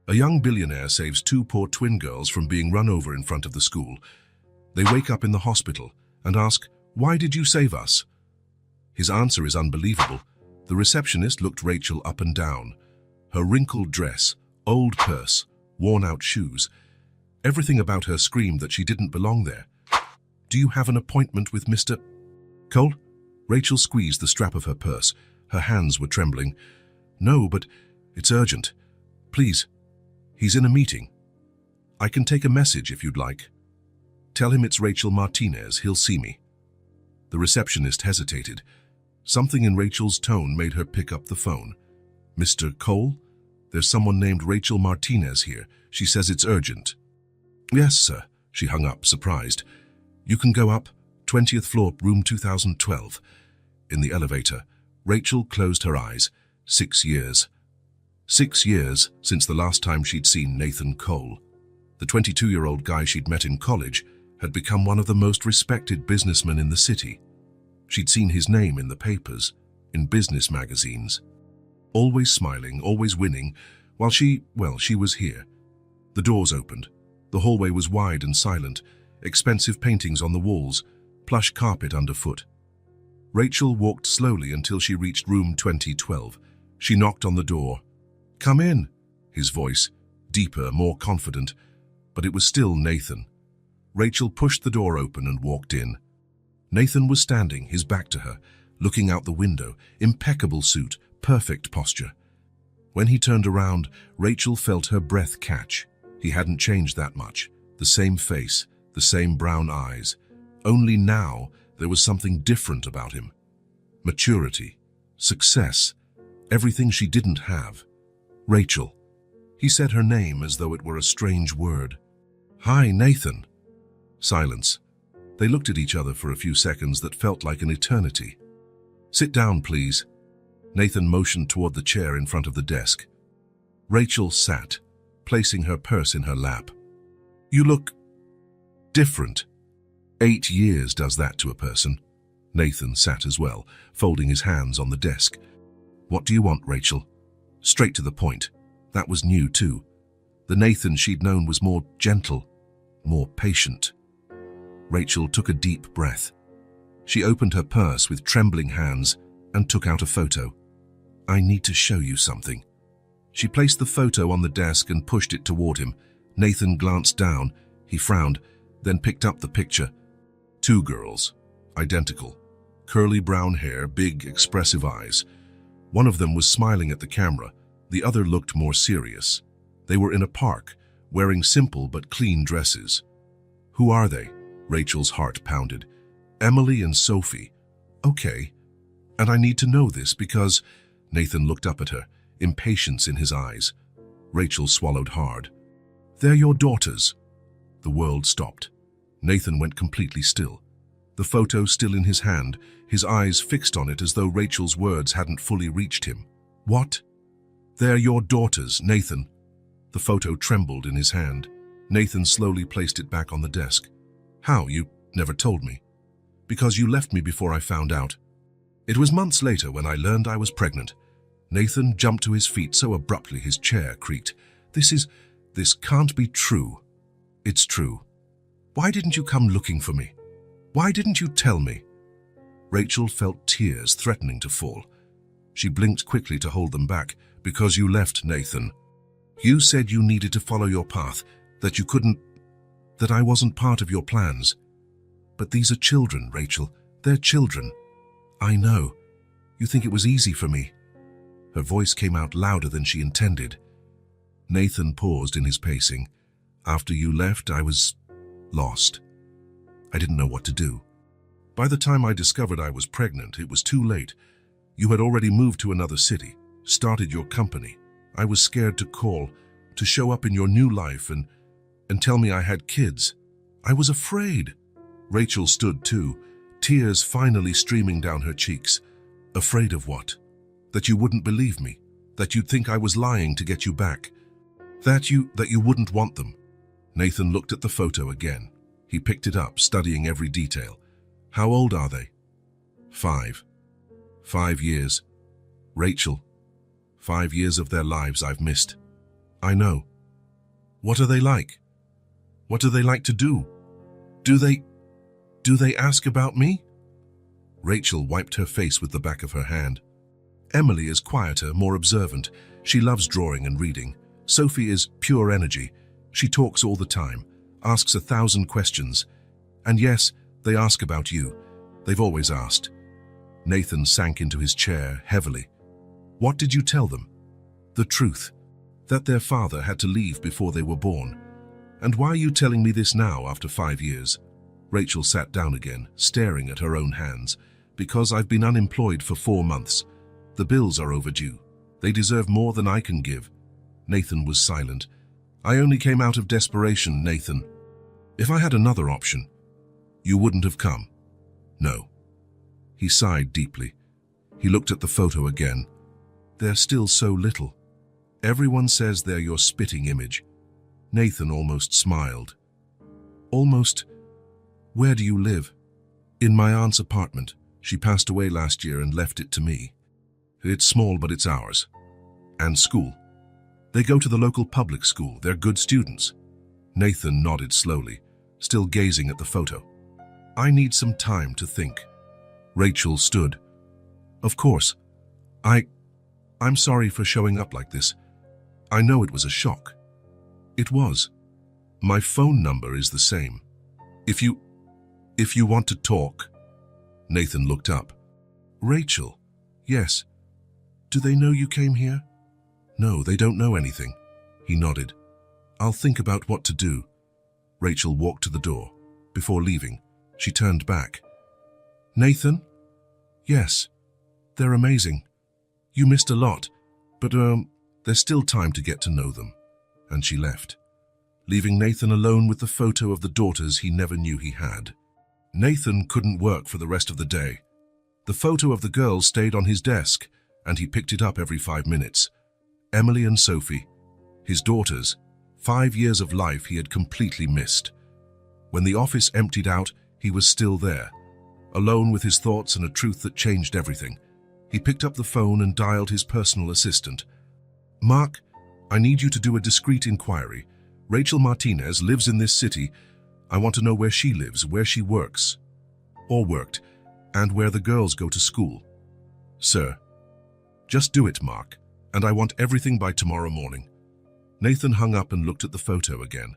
A young billionaire saves two poor twin girls from being run over in front of the school. They wake up in the hospital and ask, "Why did you save us?" His answer is unbelievable. The receptionist looked Rachel up and down. Her wrinkled dress, old purse, worn-out shoes. Everything about her screamed that she didn't belong there. "Do you have an appointment with Mr. Cole?" Rachel squeezed the strap of her purse. Her hands were trembling. "No, but it's urgent. Please, he's in a meeting. I can take a message if you'd like. Tell him it's Rachel Martinez. He'll see me." The receptionist hesitated. Something in Rachel's tone made her pick up the phone. "Mr. Cole? There's someone named Rachel Martinez here. She says it's urgent." "Yes, sir." She hung up, surprised. "You can go up, 20th floor, room 2012. In the elevator, Rachel closed her eyes. 6 years. 6 years since the last time she'd seen Nathan Cole. The 22-year-old guy she'd met in college had become one of the most respected businessmen in the city. She'd seen his name in the papers, in business magazines. Always smiling, always winning, while she was here. The doors opened. The hallway was wide and silent, expensive paintings on the walls, plush carpet underfoot. Rachel walked slowly until she reached room 2012. She knocked on the door. "Come in," his voice, deeper, more confident, but it was still Nathan. Rachel pushed the door open and walked in. Nathan was standing, his back to her, looking out the window, impeccable suit, perfect posture. When he turned around, Rachel felt her breath catch. He hadn't changed that much. The same face, the same brown eyes. Only now there was something different about him. Maturity, success, everything she didn't have. "Rachel." He said her name as though it were a strange word. "Hi, Nathan." Silence. They looked at each other for a few seconds that felt like an eternity. "Sit down, please." Nathan motioned toward the chair in front of the desk. Rachel sat, placing her purse in her lap. "You look different." 8 years does that to a person. Nathan sat as well, folding his hands on the desk. "What do you want, Rachel?" Straight to the point. That was new too. The Nathan she'd known was more gentle, more patient. Rachel took a deep breath. She opened her purse with trembling hands and took out a photo. "I need to show you something." She placed the photo on the desk and pushed it toward him. Nathan glanced down. He frowned, then picked up the picture. 2 girls, identical. Curly brown hair, big, expressive eyes. One of them was smiling at the camera. The other looked more serious. They were in a park, wearing simple but clean dresses. "Who are they?" Rachel's heart pounded. "Emily and Sophie." "Okay. And I need to know this because—" Nathan looked up at her, impatience in his eyes. Rachel swallowed hard. "They're your daughters." The world stopped. Nathan went completely still. The photo still in his hand, his eyes fixed on it as though Rachel's words hadn't fully reached him. "What?" "They're your daughters, Nathan." The photo trembled in his hand. Nathan slowly placed it back on the desk. "How? You never told me." "Because you left me before I found out." It was months later when I learned I was pregnant. Nathan jumped to his feet so abruptly his chair creaked. This can't be true." "It's true." "Why didn't you come looking for me? Why didn't you tell me?" Rachel felt tears threatening to fall. She blinked quickly to hold them back. "Because you left, Nathan. You said you needed to follow your path, that you couldn't, that I wasn't part of your plans. But these are children, Rachel. They're children." "I know. You think it was easy for me." Her voice came out louder than she intended. Nathan paused in his pacing. "After you left, I was lost. I didn't know what to do. By the time I discovered I was pregnant, it was too late. You had already moved to another city, started your company. I was scared to call, to show up in your new life and tell me I had kids. I was afraid." Rachel stood too, tears finally streaming down her cheeks. "Afraid of what? That you wouldn't believe me? That you'd think I was lying to get you back? That you wouldn't want them?" Nathan looked at the photo again. He picked it up, studying every detail. "How old are they?" 5. 5 years. Rachel, 5 years of their lives I've missed. I know, What are they like? What do they like to do? Do they ask about me? Rachel wiped her face with the back of her hand. Emily is quieter, more observant. She loves drawing and reading. Sophie is pure energy. She talks all the time, asks 1,000 questions. And yes, they ask about you. They've always asked. Nathan sank into his chair heavily. What did you tell them? The truth. That their father had to leave before they were born. And why are you telling me this now after 5 years? Rachel sat down again, staring at her own hands. Because I've been unemployed for 4 months. The bills are overdue. They deserve more than I can give. Nathan was silent. I only came out of desperation, Nathan. If I had another option, you wouldn't have come. No. He sighed deeply. He looked at the photo again. They're still so little. Everyone says they're your spitting image. Nathan almost smiled. Almost. Where do you live? In my aunt's apartment. She passed away last year and left it to me. It's small, but it's ours. And school. They go to the local public school. They're good students. Nathan nodded slowly, still gazing at the photo. I need some time to think. Rachel stood. Of course. I'm sorry for showing up like this. I know it was a shock. It was. My phone number is the same. If you want to talk. Nathan looked up. Rachel. Yes. Do they know you came here? No, they don't know anything. He nodded. I'll think about what to do. Rachel walked to the door. Before leaving, she turned back. Nathan? Yes. They're amazing. You missed a lot, but there's still time to get to know them. And she left, leaving Nathan alone with the photo of the daughters he never knew he had. Nathan couldn't work for the rest of the day. The photo of the girls stayed on his desk, and he picked it up every 5 minutes. Emily and Sophie, his daughters, 5 years of life he had completely missed. When the office emptied out, he was still there, alone with his thoughts and a truth that changed everything. He picked up the phone and dialed his personal assistant. Mark, I need you to do a discreet inquiry. Rachel Martinez lives in this city. I want to know where she lives, where she works, or worked, and where the girls go to school. Sir. Just do it, Mark, and I want everything by tomorrow morning. Nathan hung up and looked at the photo again.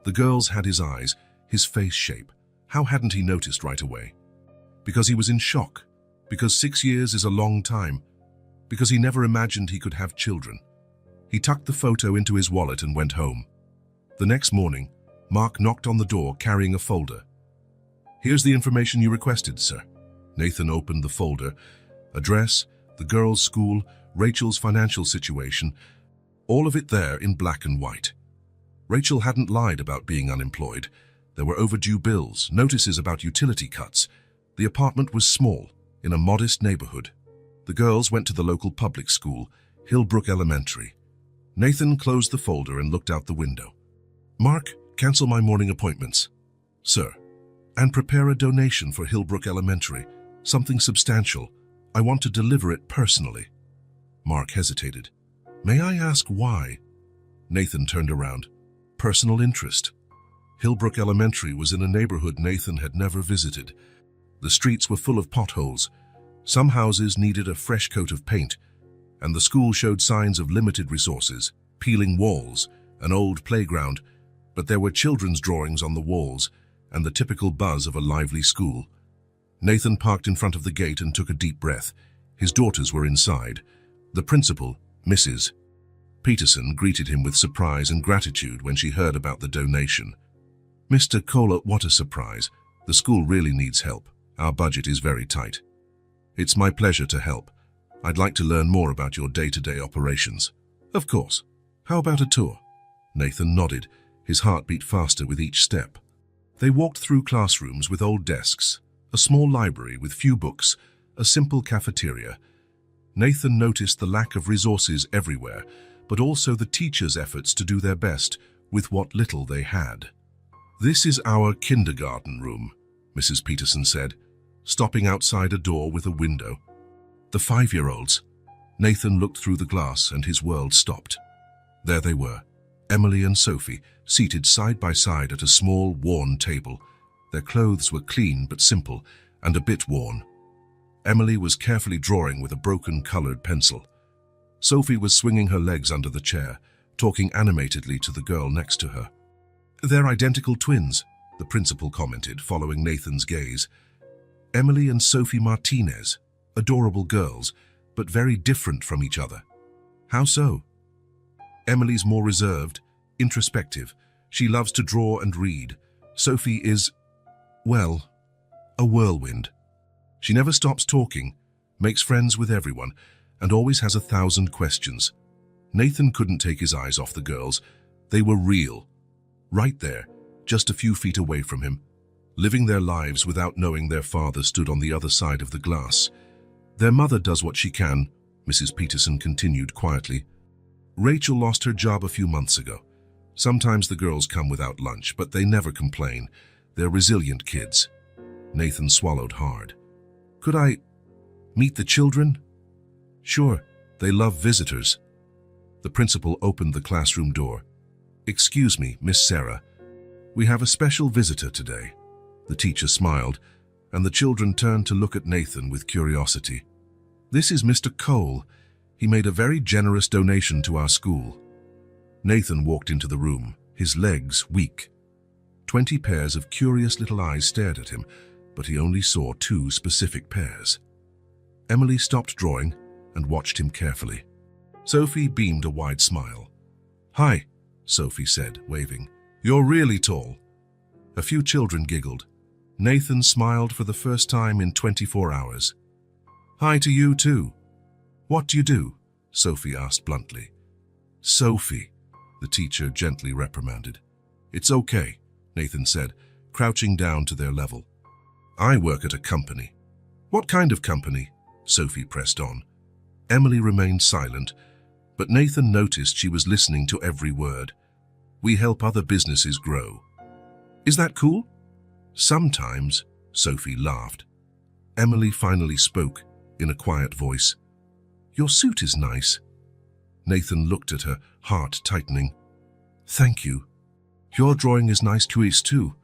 The girls had his eyes, his face shape. How hadn't he noticed right away? Because he was in shock. Because 6 years is a long time. Because he never imagined he could have children. He tucked the photo into his wallet and went home. The next morning, Mark knocked on the door carrying a folder. Here's the information you requested, sir. Nathan opened the folder. Address, the girls' school, Rachel's financial situation, all of it there in black and white. Rachel hadn't lied about being unemployed. There were overdue bills, notices about utility cuts. The apartment was small, in a modest neighborhood. The girls went to the local public school, Hillbrook Elementary. Nathan closed the folder and looked out the window. Mark, cancel my morning appointments. Sir. And prepare a donation for Hillbrook Elementary, something substantial. I want to deliver it personally. Mark hesitated. May I ask why? Nathan turned around. Personal interest. Hillbrook Elementary was in a neighborhood Nathan had never visited. The streets were full of potholes. Some houses needed a fresh coat of paint, and the school showed signs of limited resources, peeling walls, an old playground, but there were children's drawings on the walls and the typical buzz of a lively school. Nathan parked in front of the gate and took a deep breath. His daughters were inside. The principal, Mrs. Peterson, greeted him with surprise and gratitude when she heard about the donation. Mr. Kohler, what a surprise. The school really needs help. Our budget is very tight. It's my pleasure to help. I'd like to learn more about your day-to-day operations. Of course. How about a tour? Nathan nodded, his heart beat faster with each step. They walked through classrooms with old desks, a small library with few books, a simple cafeteria. Nathan noticed the lack of resources everywhere, but also the teachers' efforts to do their best with what little they had. This is our kindergarten room, Mrs. Peterson said, stopping outside a door with a window. The 5-year-olds. Nathan looked through the glass and his world stopped. There they were, Emily and Sophie, seated side by side at a small, worn table. Their clothes were clean but simple, and a bit worn. Emily was carefully drawing with a broken colored pencil. Sophie was swinging her legs under the chair, talking animatedly to the girl next to her. "They're identical twins," the principal commented, following Nathan's gaze. "Emily and Sophie Martinez, adorable girls, but very different from each other." "How so?" "Emily's more reserved, introspective. She loves to draw and read. Sophie is, well, a whirlwind. She never stops talking, makes friends with everyone, and always has 1,000 questions." Nathan couldn't take his eyes off the girls. They were real. Right there, just a few feet away from him, living their lives without knowing their father stood on the other side of the glass. "Their mother does what she can," Mrs. Peterson continued quietly. "Rachel lost her job a few months ago. Sometimes the girls come without lunch, but they never complain. They're resilient kids." Nathan swallowed hard. "Could I meet the children?" "Sure, they love visitors." The principal opened the classroom door. "Excuse me, Miss Sarah. We have a special visitor today." The teacher smiled, and the children turned to look at Nathan with curiosity. "This is Mr. Cole. He made a very generous donation to our school." Nathan walked into the room, his legs weak. 20 pairs of curious little eyes stared at him, but he only saw 2 specific pairs. Emily stopped drawing and watched him carefully. Sophie beamed a wide smile. "Hi," Sophie said, waving. "You're really tall." A few children giggled. Nathan smiled for the first time in 24 hours. "Hi to you too." "What do you do?" Sophie asked bluntly. "Sophie," the teacher gently reprimanded. "It's okay," Nathan said, crouching down to their level. "I work at a company." "What kind of company?" Sophie pressed on. Emily remained silent, but Nathan noticed she was listening to every word. "We help other businesses grow." "Is that cool?" "Sometimes," Sophie laughed. Emily finally spoke, in a quiet voice. "Your suit is nice." Nathan looked at her, heart tightening. "Thank you. Your drawing is nice too."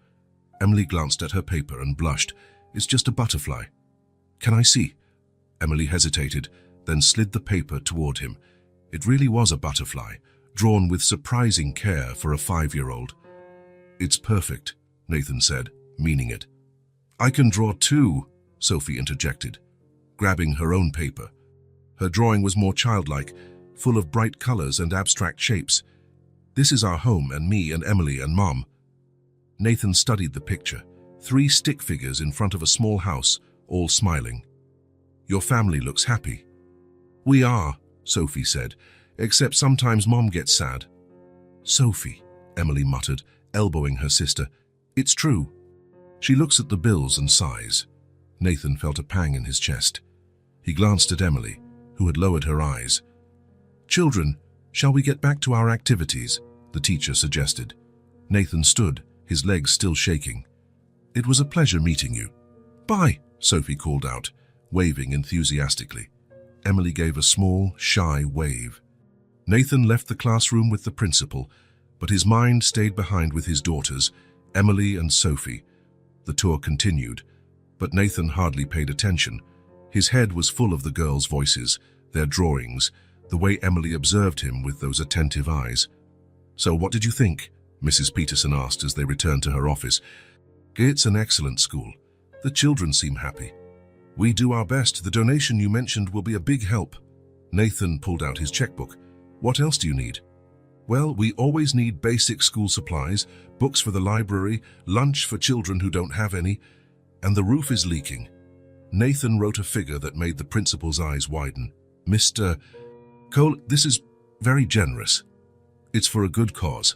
Emily glanced at her paper and blushed. "It's just a butterfly." "Can I see?" Emily hesitated, then slid the paper toward him. It really was a butterfly, drawn with surprising care for a 5-year-old. "It's perfect," Nathan said, meaning it. "I can draw too," Sophie interjected, grabbing her own paper. Her drawing was more childlike, full of bright colors and abstract shapes. "This is our home, and me and Emily and Mom." Nathan studied the picture, 3 stick figures in front of a small house, all smiling. "Your family looks happy." "We are," Sophie said, "except sometimes Mom gets sad." "Sophie," Emily muttered, elbowing her sister. "It's true." She looks at the bills and sighs. Nathan felt a pang in his chest. He glanced at Emily, who had lowered her eyes. "Children, shall we get back to our activities?" the teacher suggested. Nathan stood, his legs still shaking. "It was a pleasure meeting you." "Bye," Sophie called out, waving enthusiastically. Emily gave a small, shy wave. Nathan left the classroom with the principal, but his mind stayed behind with his daughters, Emily and Sophie. The tour continued, but Nathan hardly paid attention. His head was full of the girls' voices, their drawings, the way Emily observed him with those attentive eyes. "So what did you think?" Mrs. Peterson asked as they returned to her office. "It's an excellent school. The children seem happy. We do our best. The donation you mentioned will be a big help." Nathan pulled out his checkbook. "What else do you need?" "Well, we always need basic school supplies, books for the library, lunch for children who don't have any, and the roof is leaking." Nathan wrote a figure that made the principal's eyes widen. "Mr. Cole, this is very generous. It's for a good cause."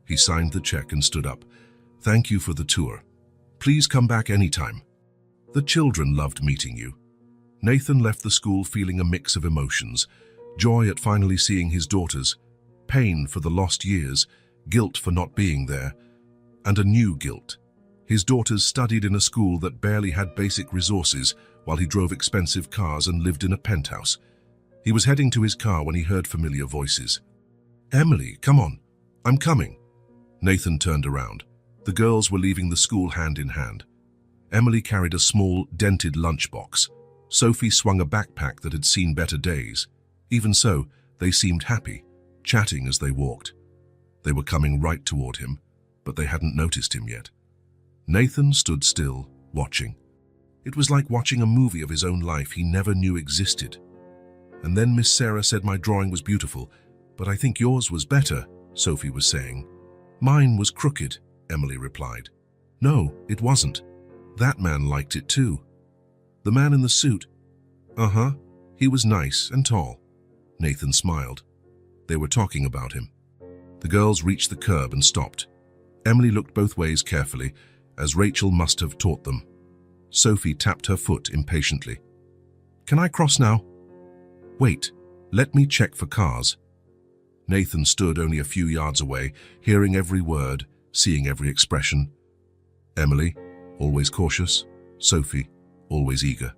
He signed the check and stood up. "Thank you for the tour. Please come back anytime. The children loved meeting you." Nathan left the school feeling a mix of emotions: joy at finally seeing his daughters, pain for the lost years, guilt for not being there, and a new guilt. His daughters studied in a school that barely had basic resources, while he drove expensive cars and lived in a penthouse. He was heading to his car when he heard familiar voices. "Emily, come on. I'm coming. Nathan turned around. The girls were leaving the school hand in hand. Emily carried a small, dented lunchbox. Sophie swung a backpack that had seen better days. Even so, they seemed happy, chatting as they walked. They were coming right toward him, but they hadn't noticed him yet. Nathan stood still, watching. It was like watching a movie of his own life he never knew existed. And then Miss Sarah said my drawing was beautiful, but I think yours was better, Sophie was saying. Mine was crooked, Emily replied. No, it wasn't. That man liked it too. The man in the suit? Uh-huh, he was nice and tall. Nathan smiled. They were talking about him. The girls reached the curb and stopped. Emily looked both ways carefully, as Rachel must have taught them. Sophie tapped her foot impatiently. Can I cross now? Wait, let me check for cars. Nathan stood only a few yards away, hearing every word, seeing every expression. Emily, always cautious. Sophie, always eager.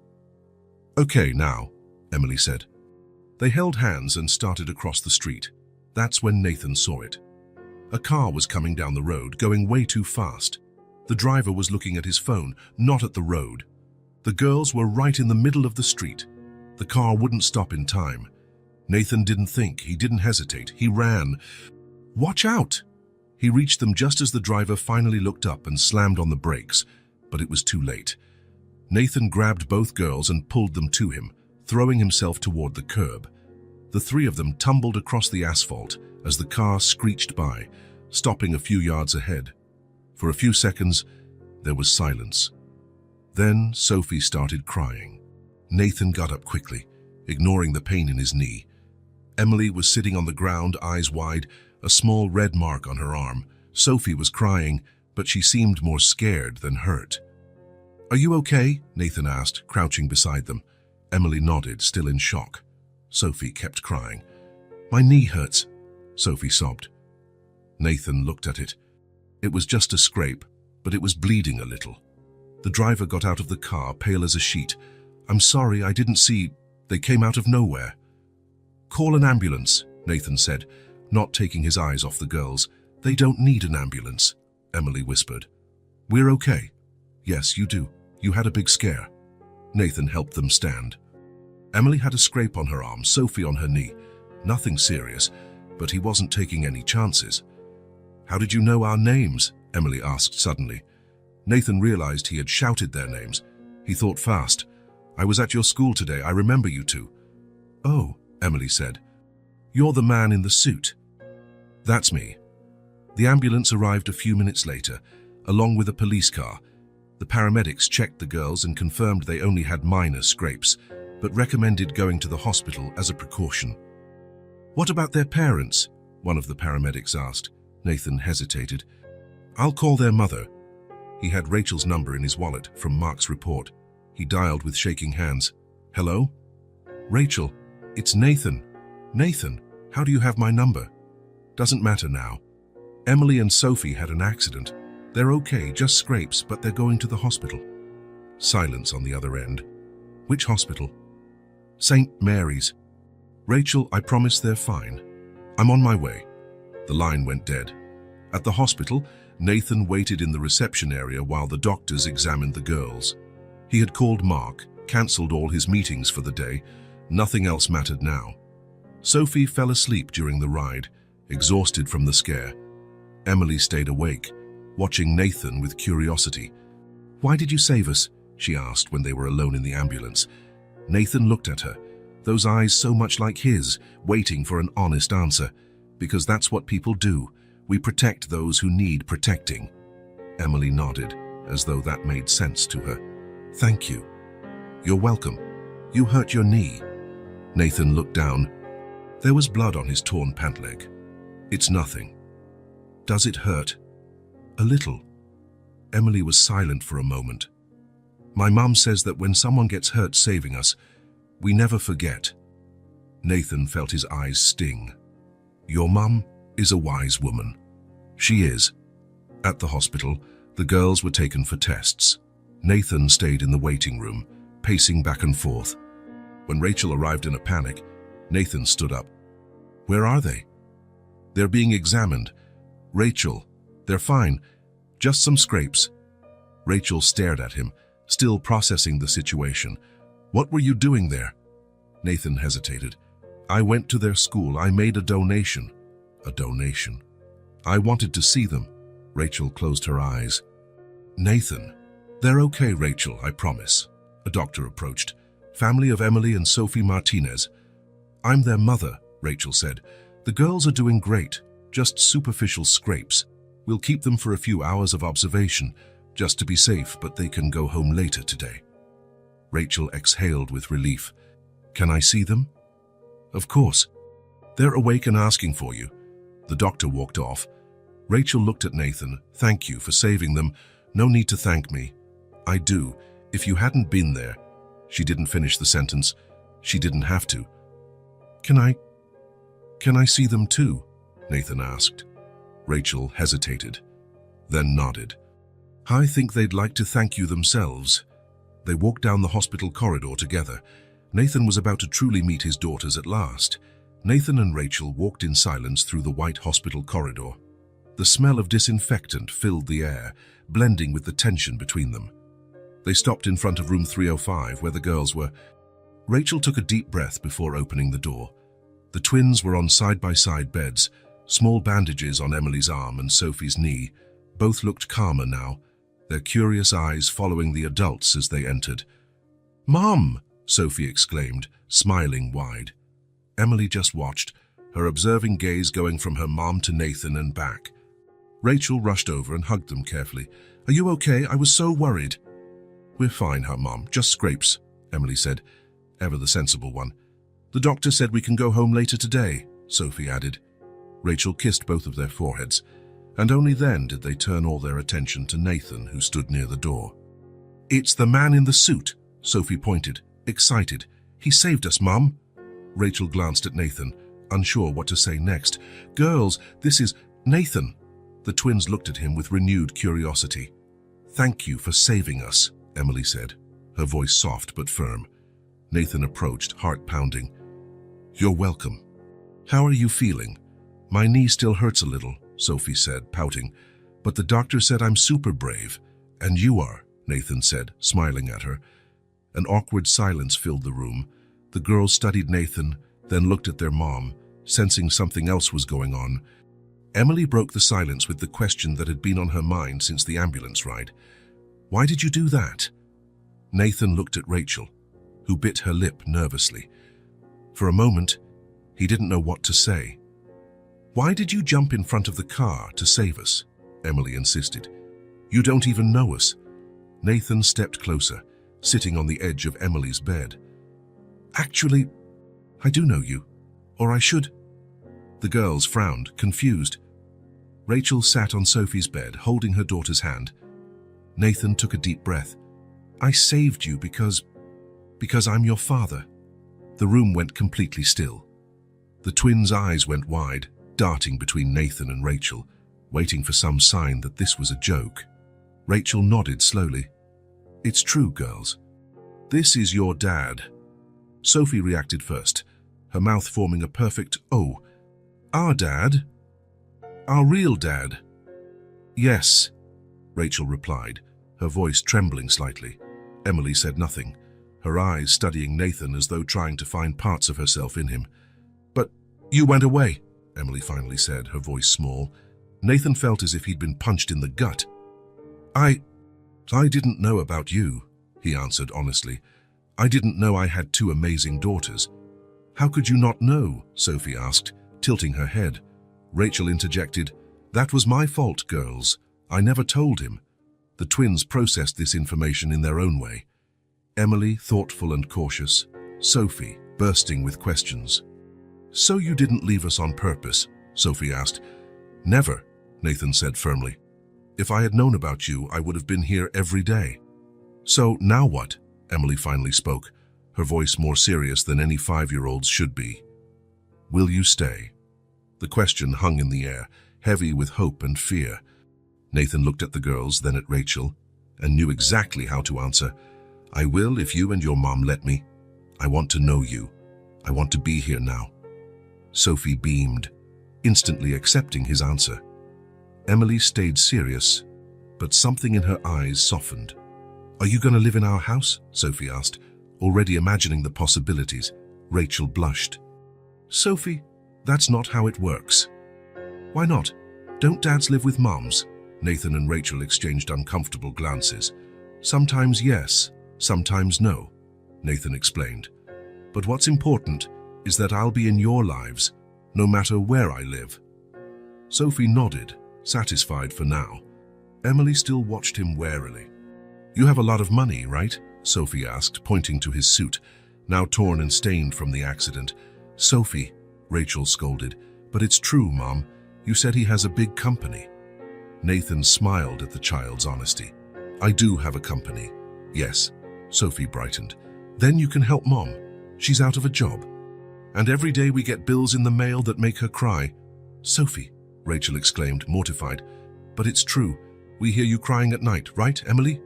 Okay, now, Emily said. They held hands and started across the street. That's when Nathan saw it. A car was coming down the road, going way too fast. The driver was looking at his phone, not at the road. The girls were right in the middle of the street. The car wouldn't stop in time. Nathan didn't think, he didn't hesitate, he ran. Watch out! He reached them just as the driver finally looked up and slammed on the brakes, but it was too late. Nathan grabbed both girls and pulled them to him, throwing himself toward the curb. The three of them tumbled across the asphalt as the car screeched by, stopping a few yards ahead. For a few seconds, there was silence. Then Sophie started crying. Nathan got up quickly, ignoring the pain in his knee. Emily was sitting on the ground, eyes wide, a small red mark on her arm. Sophie was crying, but she seemed more scared than hurt. Are you okay? Nathan asked, crouching beside them. Emily nodded, still in shock. Sophie kept crying. My knee hurts, Sophie sobbed. Nathan looked at it. It was just a scrape, but it was bleeding a little. The driver got out of the car, pale as a sheet. I'm sorry, I didn't see. They came out of nowhere. Call an ambulance, Nathan said, not taking his eyes off the girls. They don't need an ambulance, Emily whispered. We're okay. Yes, you do. You had a big scare. Nathan helped them stand. Emily had a scrape on her arm, Sophie on her knee. Nothing serious, but he wasn't taking any chances. How did you know our names? Emily asked suddenly. Nathan realized he had shouted their names. He thought fast. I was at your school today. I remember you two. Oh, Emily said. You're the man in the suit. That's me. The ambulance arrived a few minutes later, along with a police car. The paramedics checked the girls and confirmed they only had minor scrapes, but recommended going to the hospital as a precaution. What about their parents? One of the paramedics asked. Nathan hesitated. I'll call their mother. He had Rachel's number in his wallet from Mark's report. He dialed with shaking hands. Hello? Rachel, it's Nathan. Nathan, how do you have my number? Doesn't matter now. Emily and Sophie had an accident. They're okay, just scrapes, but they're going to the hospital. Silence on the other end. Which hospital? St. Mary's. Rachel, I promise they're fine. I'm on my way. The line went dead. At the hospital, Nathan waited in the reception area while the doctors examined the girls. He had called Mark, cancelled all his meetings for the day. Nothing else mattered now. Sophie fell asleep during the ride, exhausted from the scare. Emily stayed awake, watching Nathan with curiosity. Why did you save us? She asked when they were alone in the ambulance. Nathan looked at her, those eyes so much like his, waiting for an honest answer. Because that's what people do. We protect those who need protecting. Emily nodded, as though that made sense to her. Thank you. You're welcome. You hurt your knee. Nathan looked down. There was blood on his torn pant leg. It's nothing. Does it hurt? A little. Emily was silent for a moment. My mum says that when someone gets hurt saving us, we never forget. Nathan felt his eyes sting. Your mum is a wise woman. She is. At the hospital, the girls were taken for tests. Nathan stayed in the waiting room, pacing back and forth. When Rachel arrived in a panic, Nathan stood up. Where are they? They're being examined. Rachel, they're fine. Just some scrapes. Rachel stared at him, still processing the situation. What were you doing there? Nathan hesitated. I went to their school. I made a donation. A donation? I wanted to see them. Rachel closed her eyes. Nathan, they're okay, Rachel, I promise. A doctor approached. Family of Emily and Sophie Martinez. I'm their mother, Rachel said. The girls are doing great, just superficial scrapes. We'll keep them for a few hours of observation, just to be safe, but they can go home later today. Rachel exhaled with relief. Can I see them? Of course. They're awake and asking for you. The doctor walked off. Rachel looked at Nathan. Thank you for saving them. No need to thank me. I do. If you hadn't been there. She didn't finish the sentence. She didn't have to. Can I see them too? Nathan asked. Rachel hesitated, then nodded. I think they'd like to thank you themselves. They walked down the hospital corridor together. Nathan was about to truly meet his daughters at last. Nathan and Rachel walked in silence through the white hospital corridor. The smell of disinfectant filled the air, blending with the tension between them. They stopped in front of room 305, where the girls were. Rachel took a deep breath before opening the door. The twins were on side-by-side beds, small bandages on Emily's arm and Sophie's knee. Both looked calmer now, their curious eyes following the adults as they entered. Mom! Sophie exclaimed, smiling wide. Emily just watched, her observing gaze going from her mom to Nathan and back. Rachel rushed over and hugged them carefully. Are you okay? I was so worried. We're fine, huh, Mom? Just scrapes, Emily said, ever the sensible one. The doctor said we can go home later today, Sophie added. Rachel kissed both of their foreheads, and only then did they turn all their attention to Nathan, who stood near the door. It's the man in the suit, Sophie pointed, excited. He saved us, Mom. Rachel glanced at Nathan, unsure what to say next. Girls, this is Nathan. The twins looked at him with renewed curiosity. Thank you for saving us, Emily said, her voice soft but firm. Nathan approached, heart pounding. You're welcome. How are you feeling? My knee still hurts a little, Sophie said, pouting. But the doctor said I'm super brave. And you are, Nathan said, smiling at her. An awkward silence filled the room. The girls studied Nathan, then looked at their mom, sensing something else was going on. Emily broke the silence with the question that had been on her mind since the ambulance ride. Why did you do that? Nathan looked at Rachel, who bit her lip nervously. For a moment, he didn't know what to say. Why did you jump in front of the car to save us? Emily insisted. You don't even know us. Nathan stepped closer, sitting on the edge of Emily's bed. Actually, I do know you, or I should. The girls frowned, confused. Rachel sat on Sophie's bed, holding her daughter's hand. Nathan took a deep breath. I saved you because I'm your father. The room went completely still. The twins' eyes went wide, darting between Nathan and Rachel, waiting for some sign that this was a joke. Rachel nodded slowly. It's true, girls. This is your dad. Sophie reacted first, her mouth forming a perfect O. Our dad? Our real dad? Yes, Rachel replied, her voice trembling slightly. Emily said nothing, her eyes studying Nathan as though trying to find parts of herself in him. But you went away, Emily finally said, her voice small. Nathan felt as if he'd been punched in the gut. I didn't know about you, he answered honestly. I didn't know I had two amazing daughters. How could you not know? Sophie asked, tilting her head. Rachel interjected, That was my fault, girls. I never told him. The twins processed this information in their own way. Emily, thoughtful and cautious. Sophie, bursting with questions. So you didn't leave us on purpose? Sophie asked. Never, Nathan said firmly. If I had known about you, I would have been here every day. So now what? Emily finally spoke, her voice more serious than any 5-year-old's should be. Will you stay? The question hung in the air, heavy with hope and fear. Nathan looked at the girls, then at Rachel, and knew exactly how to answer. I will if you and your mom let me. I want to know you. I want to be here now. Sophie beamed, instantly accepting his answer. Emily stayed serious, but something in her eyes softened. "Are you going to live in our house?" Sophie asked, already imagining the possibilities. Rachel blushed. "Sophie, that's not how it works." "Why not? Don't dads live with moms?" Nathan and Rachel exchanged uncomfortable glances. "Sometimes yes, sometimes no," Nathan explained. "But what's important is that I'll be in your lives, no matter where I live." Sophie nodded, satisfied for now. Emily still watched him warily. "You have a lot of money, right?" Sophie asked, pointing to his suit, now torn and stained from the accident. "Sophie," Rachel scolded, "but it's true, Mom. You said he has a big company." Nathan smiled at the child's honesty. "I do have a company. Yes." Sophie brightened. "Then you can help Mom. She's out of a job. And every day we get bills in the mail that make her cry." "Sophie," Rachel exclaimed, mortified. "But it's true. We hear you crying at night, right, Emily?"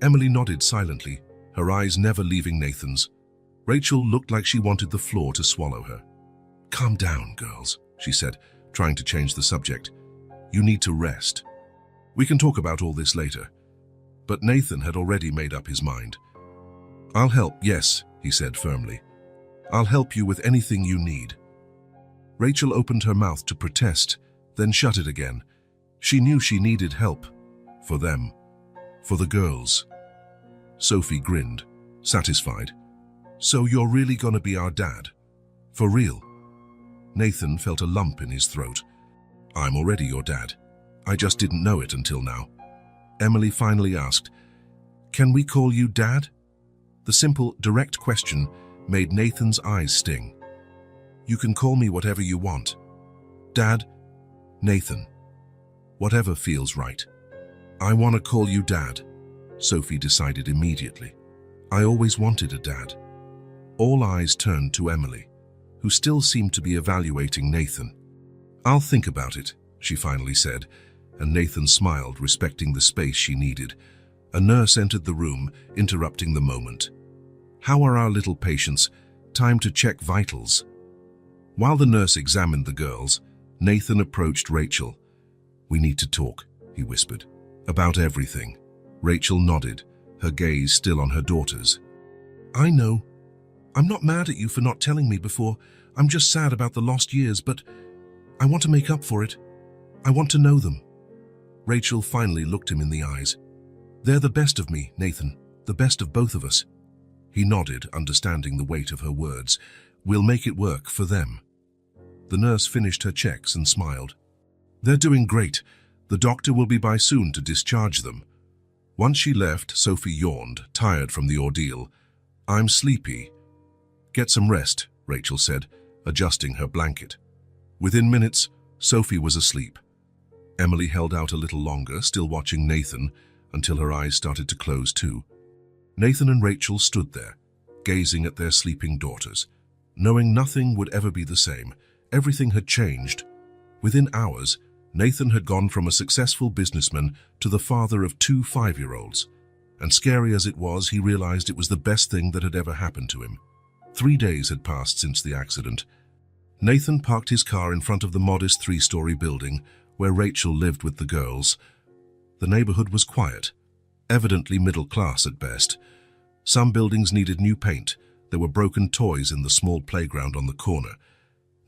Emily nodded silently, her eyes never leaving Nathan's. Rachel looked like she wanted the floor to swallow her. "Calm down, girls," she said, trying to change the subject. "You need to rest. We can talk about all this later." But Nathan had already made up his mind. "I'll help, yes," he said firmly. "I'll help you with anything you need." Rachel opened her mouth to protest, then shut it again. She knew she needed help. For them. For the girls. Sophie grinned, satisfied. "So you're really gonna be our dad? For real?" Nathan felt a lump in his throat. "I'm already your dad. I just didn't know it until now." Emily finally asked, "Can we call you Dad?" The simple, direct question made Nathan's eyes sting. "You can call me whatever you want. Dad, Nathan. Whatever feels right." "I want to call you Dad," Sophie decided immediately. "I always wanted a dad." All eyes turned to Emily, who still seemed to be evaluating Nathan. "I'll think about it," she finally said, and Nathan smiled, respecting the space she needed. A nurse entered the room, interrupting the moment. "How are our little patients? Time to check vitals." While the nurse examined the girls, Nathan approached Rachel. "We need to talk," he whispered. "About everything." Rachel nodded, her gaze still on her daughters. "I know. I'm not mad at you for not telling me before. I'm just sad about the lost years, but I want to make up for it. I want to know them." Rachel finally looked him in the eyes. "They're the best of me, Nathan, the best of both of us." He nodded, understanding the weight of her words. "We'll make it work for them." The nurse finished her checks and smiled. "They're doing great. The doctor will be by soon to discharge them." Once she left, Sophie yawned, tired from the ordeal. "I'm sleepy." "Get some rest," Rachel said, adjusting her blanket. Within minutes, Sophie was asleep. Emily held out a little longer, still watching Nathan, until her eyes started to close too. Nathan and Rachel stood there, gazing at their sleeping daughters. Knowing nothing would ever be the same, everything had changed. Within hours, Nathan had gone from a successful businessman to the father of 2 5-year-olds. And scary as it was, he realized it was the best thing that had ever happened to him. 3 days had passed since the accident. Nathan parked his car in front of the modest 3-story building where Rachel lived with the girls. The neighborhood was quiet, evidently middle class at best. Some buildings needed new paint. There were broken toys in the small playground on the corner.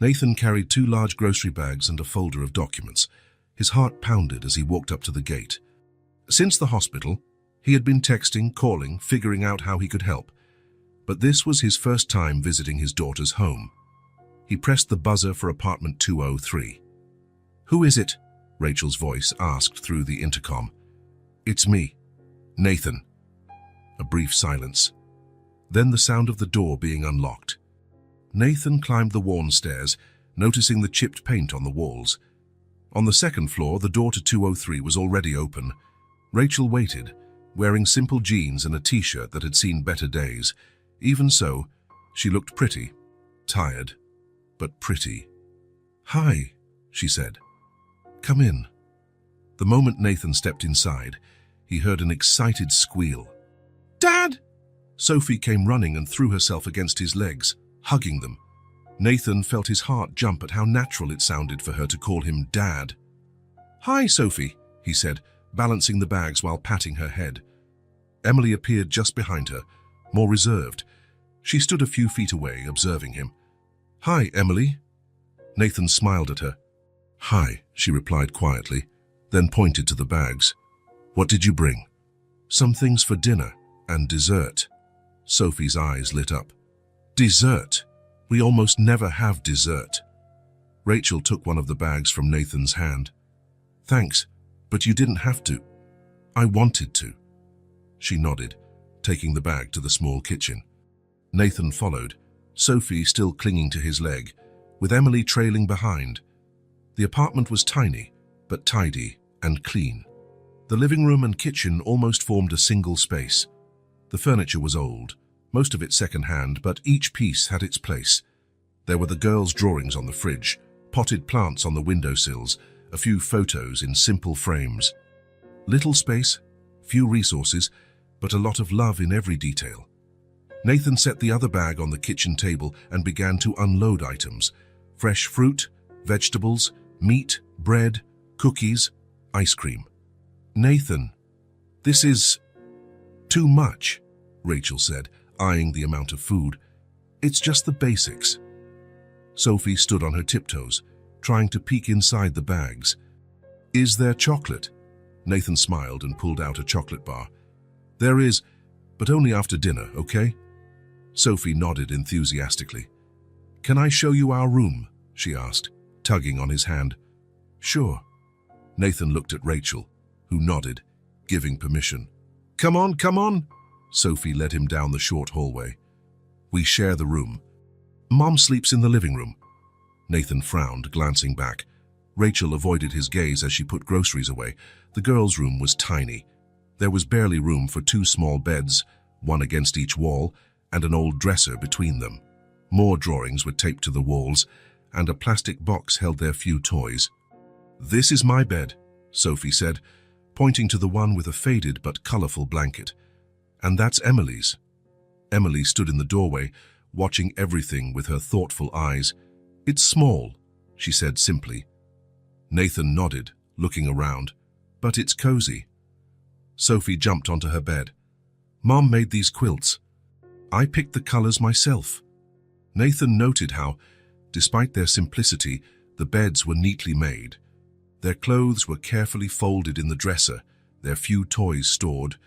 Nathan carried 2 large grocery bags and a folder of documents. His heart pounded as he walked up to the gate. Since the hospital, he had been texting, calling, figuring out how he could help. But this was his first time visiting his daughter's home. He pressed the buzzer for apartment 203. "Who is it?" Rachel's voice asked through the intercom. "It's me, Nathan." A brief silence. Then the sound of the door being unlocked. Nathan climbed the worn stairs, noticing the chipped paint on the walls. On the second floor, the door to 203 was already open. Rachel waited, wearing simple jeans and a t-shirt that had seen better days. Even so, she looked pretty, tired, but pretty. "Hi," she said. "Come in." The moment Nathan stepped inside, he heard an excited squeal. "Dad!" Sophie came running and threw herself against his legs, hugging them. Nathan felt his heart jump at how natural it sounded for her to call him Dad. "Hi, Sophie," he said, balancing the bags while patting her head. Emily appeared just behind her, more reserved. She stood a few feet away, observing him. "Hi, Emily." Nathan smiled at her. "Hi," she replied quietly, then pointed to the bags. "What did you bring?" "Some things for dinner and dessert." Sophie's eyes lit up. "Dessert? We almost never have dessert." Rachel took one of the bags from Nathan's hand. "Thanks, but you didn't have to." "I wanted to." She nodded, taking the bag to the small kitchen. Nathan followed, Sophie still clinging to his leg, with Emily trailing behind. The apartment was tiny, but tidy and clean. The living room and kitchen almost formed a single space. The furniture was old, most of it second-hand, but each piece had its place. There were the girls' drawings on the fridge, potted plants on the windowsills, a few photos in simple frames. Little space, few resources, but a lot of love in every detail. Nathan set the other bag on the kitchen table and began to unload items. Fresh fruit, vegetables, meat, bread, cookies, ice cream. "Nathan, this is too much," Rachel said, eyeing the amount of food. "It's just the basics." Sophie stood on her tiptoes, trying to peek inside the bags. "Is there chocolate?" Nathan smiled and pulled out a chocolate bar. "There is, but only after dinner, okay?" Sophie nodded enthusiastically. "Can I show you our room?" she asked, tugging on his hand. "Sure." Nathan looked at Rachel, who nodded, giving permission. Come on," Sophie led him down the short hallway. "We share the room. Mom sleeps in the living room." Nathan frowned, glancing back. Rachel avoided his gaze as she put groceries away. The girls' room was tiny. There was barely room for two small beds, one against each wall, and an old dresser between them. More drawings were taped to the walls, and a plastic box held their few toys. "This is my bed," Sophie said, pointing to the one with a faded but colorful blanket. "And that's Emily's." Emily stood in the doorway, watching everything with her thoughtful eyes. "It's small," she said simply. Nathan nodded, looking around. "But it's cozy." Sophie jumped onto her bed. "Mom made these quilts. I picked the colors myself." Nathan noted how, despite their simplicity, the beds were neatly made. Their clothes were carefully folded in the dresser, their few toys stored,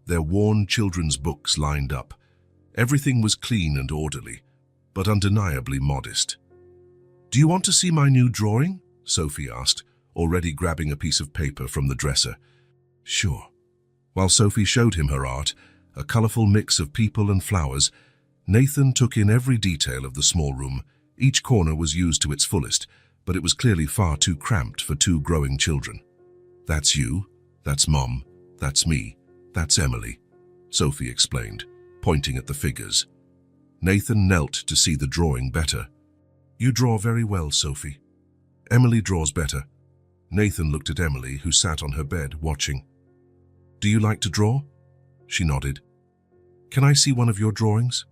their worn children's books lined up. Everything was clean and orderly, but undeniably modest. "Do you want to see my new drawing?" Sophie asked, already grabbing a piece of paper from the dresser. "Sure." While Sophie showed him her art, a colorful mix of people and flowers, Nathan took in every detail of the small room. Each corner was used to its fullest, but it was clearly far too cramped for two growing children. "That's you, that's Mom, that's me, that's Emily," Sophie explained, pointing at the figures. Nathan knelt to see the drawing better. "You draw very well, Sophie." "Emily draws better." Nathan looked at Emily, who sat on her bed, watching. "Do you like to draw?" She nodded. "Can I see one of your drawings?"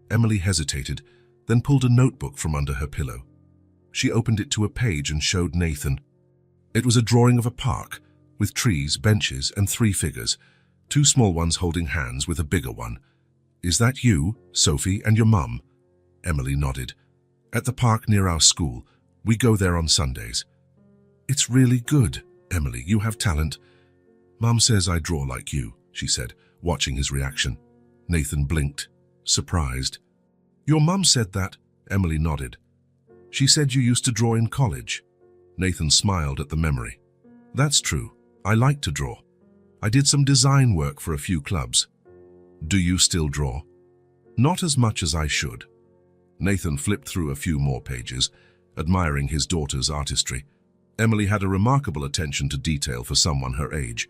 Emily hesitated, then pulled a notebook from under her pillow. She opened it to a page and showed Nathan. It was a drawing of a park, with trees, benches, and 3 figures, 2 small ones holding hands with a bigger one. "Is that you, Sophie, and your mum?" Emily nodded. "At the park near our school. We go there on Sundays." "It's really good, Emily. You have talent." "Mum says I draw like you," she said, watching his reaction. Nathan blinked, surprised. "Your mum said that?" Emily nodded. "She said you used to draw in college." Nathan smiled at the memory. "That's true. I like to draw. I did some design work for a few clubs." "Do you still draw?" "Not as much as I should." Nathan flipped through a few more pages, admiring his daughter's artistry. Emily had a remarkable attention to detail for someone her age.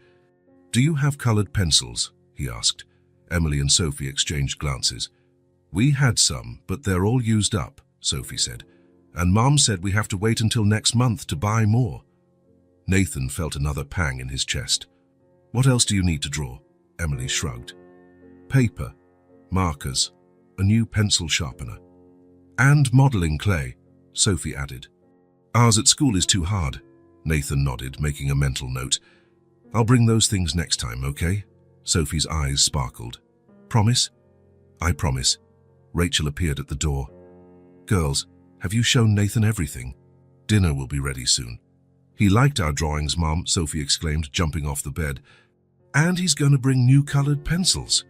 "Do you have colored pencils?" he asked. Emily and Sophie exchanged glances. "We had some, but they're all used up," Sophie said. "And Mom said we have to wait until next month to buy more." Nathan felt another pang in his chest. "What else do you need to draw?" Emily shrugged. "Paper, markers, a new pencil sharpener, and modeling clay," Sophie added. "Ours at school is too hard." Nathan nodded, making a mental note. I'll bring those things next time, okay? Sophie's eyes sparkled. Promise? I promise. Rachel appeared at the door. Girls, have you shown Nathan everything? Dinner will be ready soon. He liked our drawings, Mom, Sophie exclaimed, jumping off the bed. And he's going to bring new colored pencils.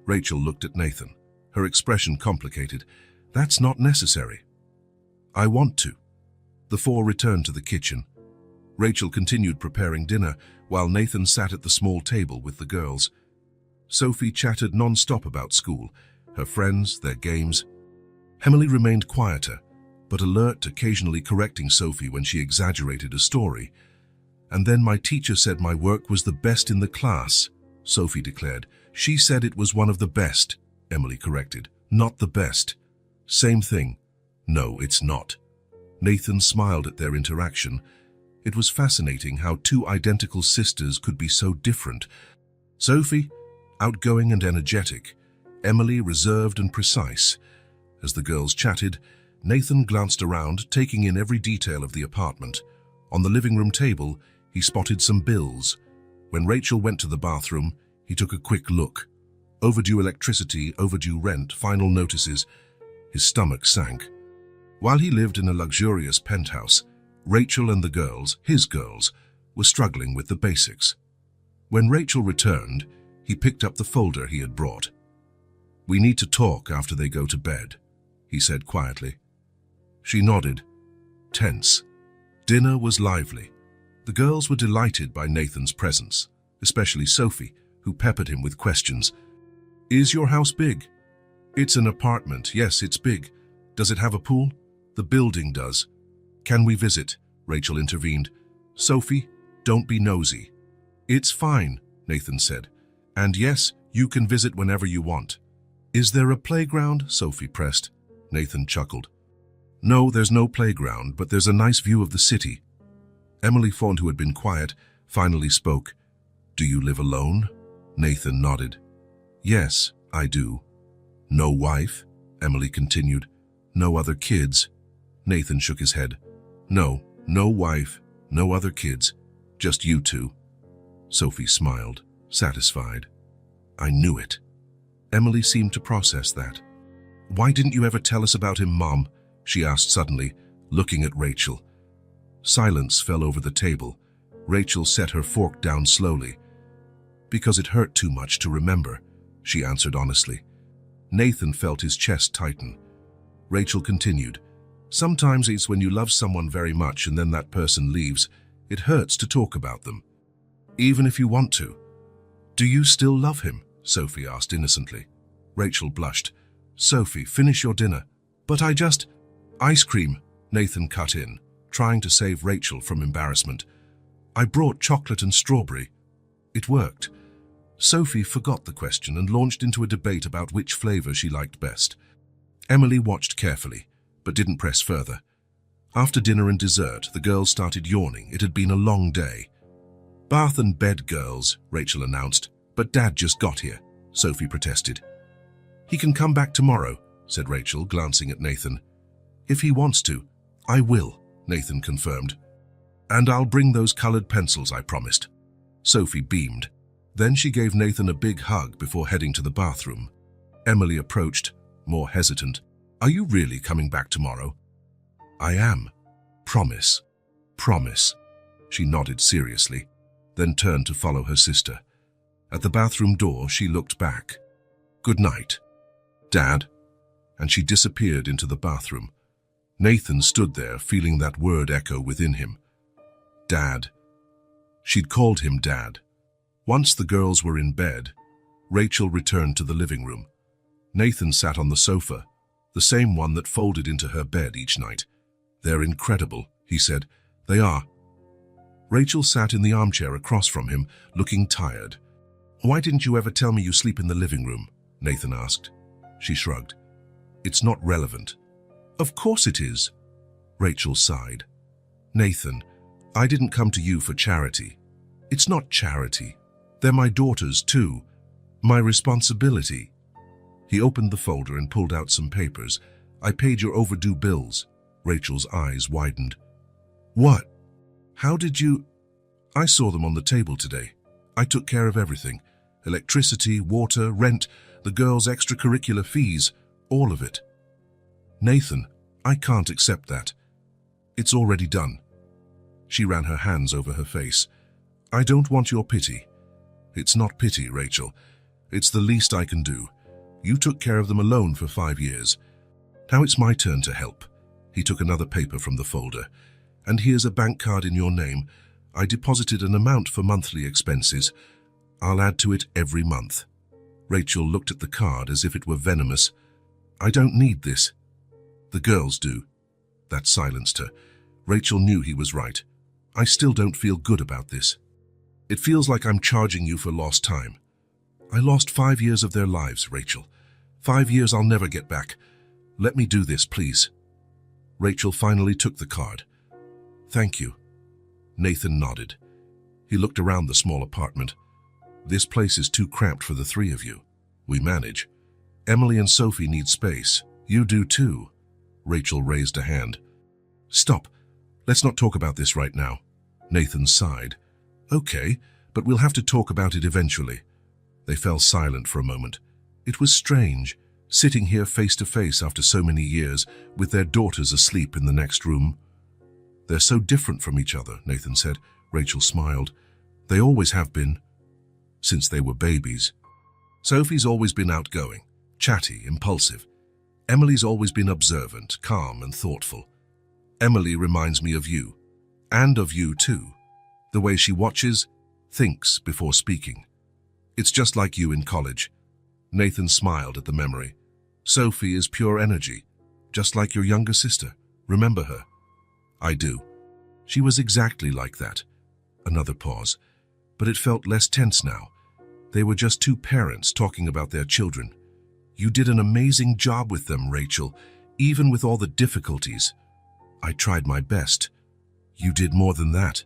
Rachel looked at Nathan, her expression complicated. That's not necessary. I want to. The four returned to the kitchen. Rachel continued preparing dinner while Nathan sat at the small table with the girls. Sophie chattered non-stop about school, her friends, their games. Emily remained quieter, but alert, occasionally correcting Sophie when she exaggerated a story. And then my teacher said my work was the best in the class, Sophie declared. She said it was one of the best, Emily corrected. Not the best. Same thing. No, it's not. Nathan smiled at their interaction. It was fascinating how two identical sisters could be so different. Sophie, outgoing and energetic. Emily, reserved and precise. As the girls chatted, Nathan glanced around, taking in every detail of the apartment. On the living room table, he spotted some bills. When Rachel went to the bathroom, he took a quick look. Overdue electricity, overdue rent, final notices. His stomach sank. While he lived in a luxurious penthouse, Rachel and the girls, his girls, were struggling with the basics. When Rachel returned, he picked up the folder he had brought. We need to talk after they go to bed, he said quietly. She nodded, tense. Dinner was lively. The girls were delighted by Nathan's presence, especially Sophie, who peppered him with questions. Is your house big? It's an apartment. Yes, it's big. Does it have a pool? The building does. Can we visit? Rachel intervened. Sophie, don't be nosy. It's fine, Nathan said. And yes, you can visit whenever you want. Is there a playground? Sophie pressed. Nathan chuckled. No, there's no playground, but there's a nice view of the city. Emily Font, who had been quiet, finally spoke. Do you live alone? Nathan nodded. Yes, I do. No wife? Emily continued. No other kids? Nathan shook his head. No, no wife, no other kids, just you two. Sophie smiled, satisfied. I knew it. Emily seemed to process that. Why didn't you ever tell us about him, Mom? She asked suddenly, looking at Rachel. Silence fell over the table. Rachel set her fork down slowly. Because it hurt too much to remember, she answered honestly. Nathan felt his chest tighten. Rachel continued. Sometimes it's when you love someone very much and then that person leaves, it hurts to talk about them. Even if you want to. Do you still love him? Sophie asked innocently. Rachel blushed. Sophie, finish your dinner. But I just... Ice cream, Nathan cut in, trying to save Rachel from embarrassment. I brought chocolate and strawberry. It worked. Sophie forgot the question and launched into a debate about which flavor she liked best. Emily watched carefully, but didn't press further. After dinner and dessert, the girls started yawning. It had been a long day. Bath and bed, girls, Rachel announced. But Dad just got here, Sophie protested. He can come back tomorrow, said Rachel, glancing at Nathan. If he wants to, I will, Nathan confirmed. And I'll bring those colored pencils I promised. Sophie beamed. Then she gave Nathan a big hug before heading to the bathroom. Emily approached, more hesitant. Are you really coming back tomorrow? I am. Promise. Promise. She nodded seriously, then turned to follow her sister. At the bathroom door, she looked back. Good night, Dad. And she disappeared into the bathroom. Nathan stood there, feeling that word echo within him. Dad. She'd called him Dad. Once the girls were in bed, Rachel returned to the living room. Nathan sat on the sofa, the same one that folded into her bed each night. They're incredible, he said. They are. Rachel sat in the armchair across from him, looking tired. Why didn't you ever tell me you sleep in the living room? Nathan asked. She shrugged. It's not relevant. Of course it is. Rachel sighed. Nathan, I didn't come to you for charity. It's not charity. They're my daughters too. My responsibility. He opened the folder and pulled out some papers. I paid your overdue bills. Rachel's eyes widened. What? How did you... I saw them on the table today. I took care of everything. Electricity, water, rent, the girls' extracurricular fees, all of it. Nathan, I can't accept that. It's already done. She ran her hands over her face. I don't want your pity. It's not pity, Rachel. It's the least I can do. You took care of them alone for 5 years. Now it's my turn to help. He took another paper from the folder. And here's a bank card in your name. I deposited an amount for monthly expenses. I'll add to it every month. Rachel looked at the card as if it were venomous. I don't need this. The girls do. That silenced her. Rachel knew he was right. I still don't feel good about this. It feels like I'm charging you for lost time. I lost 5 years of their lives, Rachel. 5 years I'll never get back. Let me do this, please. Rachel finally took the card. Thank you. Nathan nodded. He looked around the small apartment. This place is too cramped for the 3 of you. We manage. Emily and Sophie need space. You do too. Rachel raised a hand. Stop. Let's not talk about this right now. Nathan sighed. Okay, but we'll have to talk about it eventually. They fell silent for a moment. It was strange, sitting here face to face after so many years, with their daughters asleep in the next room. They're so different from each other, Nathan said. Rachel smiled. They always have been, since they were babies. Sophie's always been outgoing, chatty, impulsive. Emily's always been observant, calm and thoughtful. Emily reminds me of you, and of you too. The way she watches, thinks before speaking. It's just like you in college. Nathan smiled at the memory. Sophie is pure energy, just like your younger sister. Remember her? I do. She was exactly like that. Another pause. But it felt less tense now. They were just 2 parents talking about their children. You did an amazing job with them, Rachel, even with all the difficulties. I tried my best. You did more than that.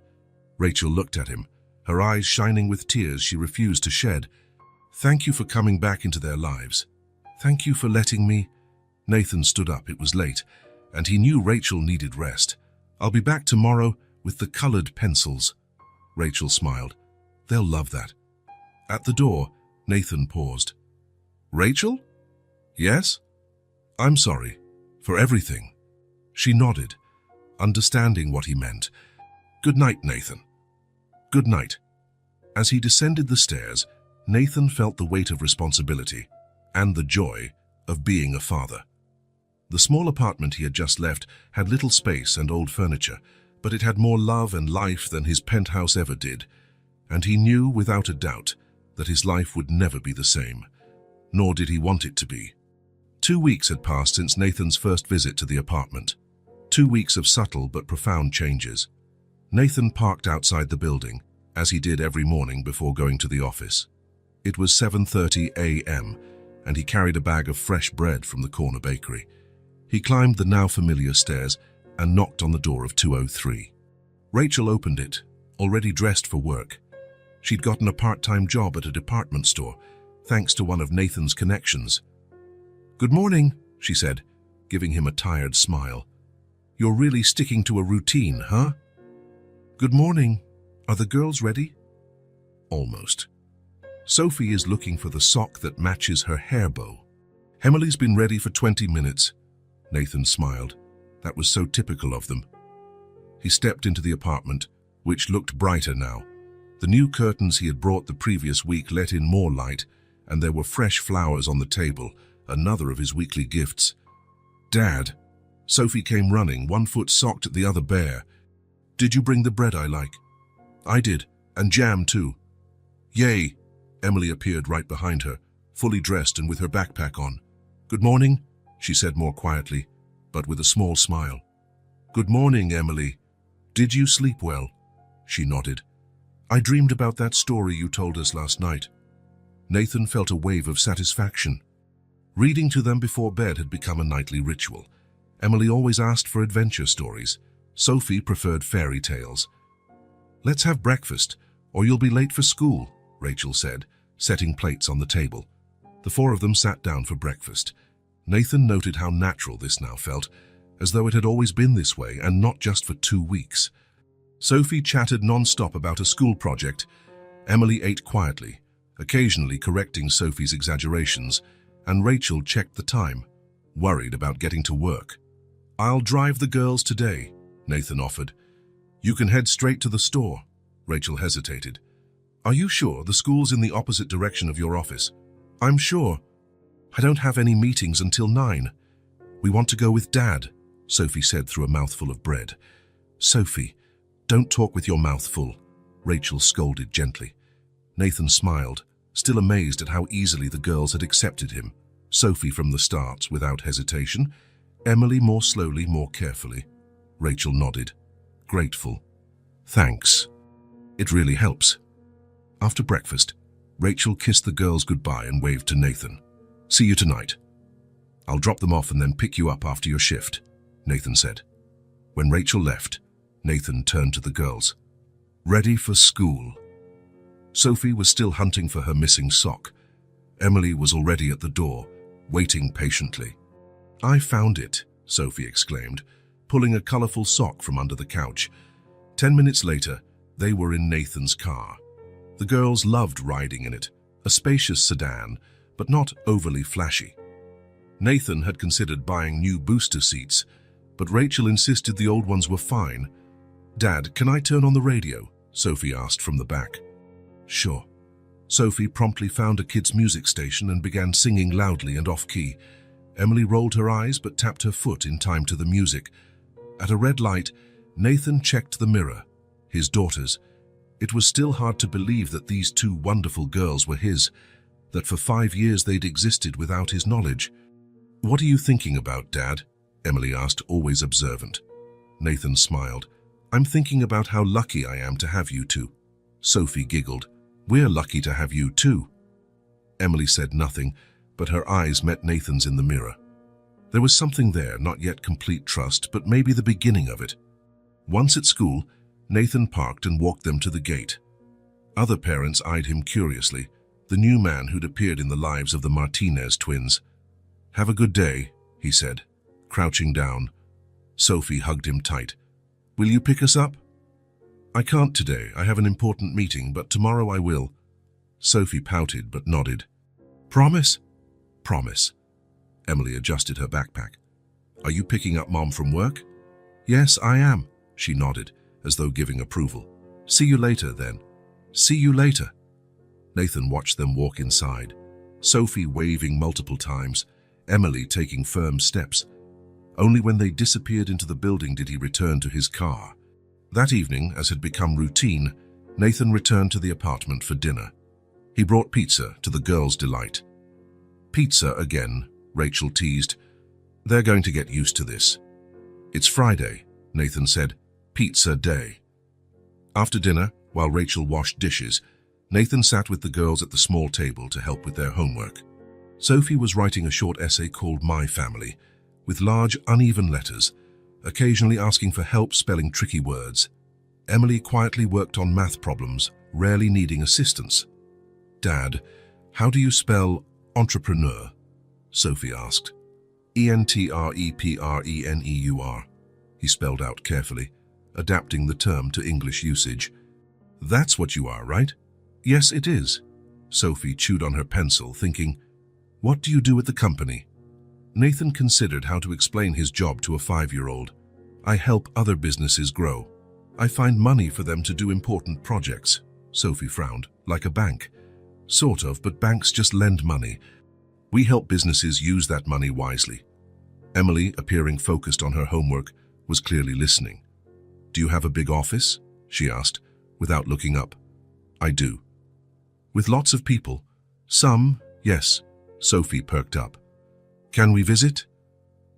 Rachel looked at him, her eyes shining with tears she refused to shed. Thank you for coming back into their lives. Thank you for letting me... Nathan stood up. It was late, and he knew Rachel needed rest. I'll be back tomorrow with the colored pencils. Rachel smiled. They'll love that. At the door, Nathan paused. Rachel? Yes? I'm sorry. For everything. She nodded, understanding what he meant. Good night, Nathan. Good night. As he descended the stairs, Nathan felt the weight of responsibility and the joy of being a father. The small apartment he had just left had little space and old furniture, but it had more love and life than his penthouse ever did, and he knew without a doubt that his life would never be the same, nor did he want it to be. 2 weeks had passed since Nathan's first visit to the apartment. 2 weeks of subtle but profound changes. Nathan parked outside the building, as he did every morning before going to the office. It was 7:30 a.m., and he carried a bag of fresh bread from the corner bakery. He climbed the now familiar stairs and knocked on the door of 203. Rachel opened it, already dressed for work. She'd gotten a part-time job at a department store, thanks to one of Nathan's connections. Good morning, she said, giving him a tired smile. You're really sticking to a routine, huh? Good morning. Are the girls ready? Almost. Sophie is looking for the sock that matches her hair bow. Emily's been ready for 20 minutes. Nathan smiled. That was so typical of them. He stepped into the apartment, which looked brighter now. The new curtains he had brought the previous week let in more light, and there were fresh flowers on the table, another of his weekly gifts. Dad. Sophie came running, one foot socked at the other bare. Did you bring the bread I like? I did, and jam too. Yay. Emily appeared right behind her, fully dressed and with her backpack on. Good morning, she said more quietly, but with a small smile. Good morning, Emily. Did you sleep well? She nodded. I dreamed about that story you told us last night. Nathan felt a wave of satisfaction. Reading to them before bed had become a nightly ritual. Emily always asked for adventure stories. Sophie preferred fairy tales. Let's have breakfast, or you'll be late for school, Rachel said, setting plates on the table. The 4 of them sat down for breakfast. Nathan noted how natural this now felt, as though it had always been this way and not just for 2 weeks. Sophie chattered non-stop about a school project. Emily ate quietly, occasionally correcting Sophie's exaggerations, and Rachel checked the time, worried about getting to work. "I'll drive the girls today," Nathan offered. "You can head straight to the store." Rachel hesitated. "Are you sure the school's in the opposite direction of your office?" "I'm sure. I don't have any meetings until 9. We want to go with Dad," Sophie said through a mouthful of bread. "Sophie, don't talk with your mouth full," Rachel scolded gently. Nathan smiled, still amazed at how easily the girls had accepted him. Sophie from the start, without hesitation. Emily more slowly, more carefully. Rachel nodded, grateful. "Thanks. It really helps." After breakfast, Rachel kissed the girls goodbye and waved to Nathan. "See you tonight. I'll drop them off and then pick you up after your shift," Nathan said. When Rachel left, Nathan turned to the girls. "Ready for school?" Sophie was still hunting for her missing sock. Emily was already at the door, waiting patiently. "I found it," Sophie exclaimed, pulling a colorful sock from under the couch. 10 minutes later, they were in Nathan's car. The girls loved riding in it, a spacious sedan, but not overly flashy. Nathan had considered buying new booster seats, but Rachel insisted the old ones were fine. "Dad, can I turn on the radio?" Sophie asked from the back. "Sure." Sophie promptly found a kids' music station and began singing loudly and off-key. Emily rolled her eyes but tapped her foot in time to the music. At a red light, Nathan checked the mirror, his daughter's. It was still hard to believe that these two wonderful girls were his, that for 5 years they'd existed without his knowledge. "What are you thinking about, Dad?" Emily asked, always observant. Nathan smiled. "I'm thinking about how lucky I am to have you two." Sophie giggled. "We're lucky to have you too." Emily said nothing, but her eyes met Nathan's in the mirror. There was something there, not yet complete trust, but maybe the beginning of it. Once at school, Nathan parked and walked them to the gate. Other parents eyed him curiously, the new man who'd appeared in the lives of the Martinez twins. "Have a good day," he said, crouching down. Sophie hugged him tight. "Will you pick us up?" "I can't today. I have an important meeting, but tomorrow I will." Sophie pouted but nodded. "Promise?" "Promise." Emily adjusted her backpack. "Are you picking up Mom from work?" "Yes, I am," she nodded, as though giving approval. "See you later, then." "See you later." Nathan watched them walk inside, Sophie waving multiple times, Emily taking firm steps. Only when they disappeared into the building did he return to his car. That evening, as had become routine, Nathan returned to the apartment for dinner. He brought pizza, to the girls' delight. "Pizza again," Rachel teased. "They're going to get used to this." "It's Friday," Nathan said. "Pizza day." After dinner, while Rachel washed dishes, Nathan sat with the girls at the small table to help with their homework. Sophie was writing a short essay called My Family, with large, uneven letters, occasionally asking for help spelling tricky words. Emily quietly worked on math problems, rarely needing assistance. "Dad, how do you spell entrepreneur?" Sophie asked. "Entrepreneur," he spelled out carefully, adapting the term to English usage. "That's what you are, right?" "Yes, it is." Sophie chewed on her pencil, thinking, "What do you do at the company?" Nathan considered how to explain his job to a 5-year-old. "I help other businesses grow. I find money for them to do important projects." Sophie frowned. "Like a bank?" "Sort of, but banks just lend money. We help businesses use that money wisely." Emily, appearing focused on her homework, was clearly listening. "Do you have a big office?" she asked, without looking up. "I do." "With lots of people?" "Some, yes." Sophie perked up. "Can we visit?"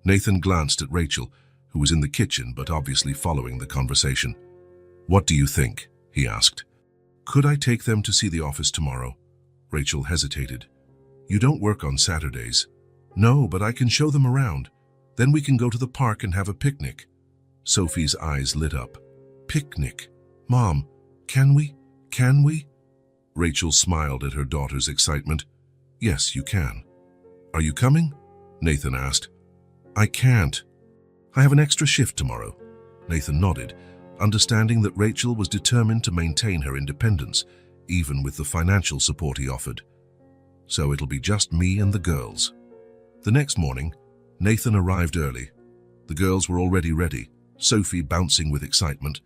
Nathan glanced at Rachel, who was in the kitchen but obviously following the conversation. "What do you think?" he asked. "Could I take them to see the office tomorrow?" Rachel hesitated. "You don't work on Saturdays." "No, but I can show them around. Then we can go to the park and have a picnic." Sophie's eyes lit up. "Picnic? Mom, can we? Can we?" Rachel smiled at her daughter's excitement. "Yes, you can." "Are you coming?" Nathan asked. "I can't. I have an extra shift tomorrow." Nathan nodded, understanding that Rachel was determined to maintain her independence, even with the financial support he offered. So it'll be just me and the girls. The next morning, Nathan arrived early. The girls were already ready, Sophie bouncing with excitement,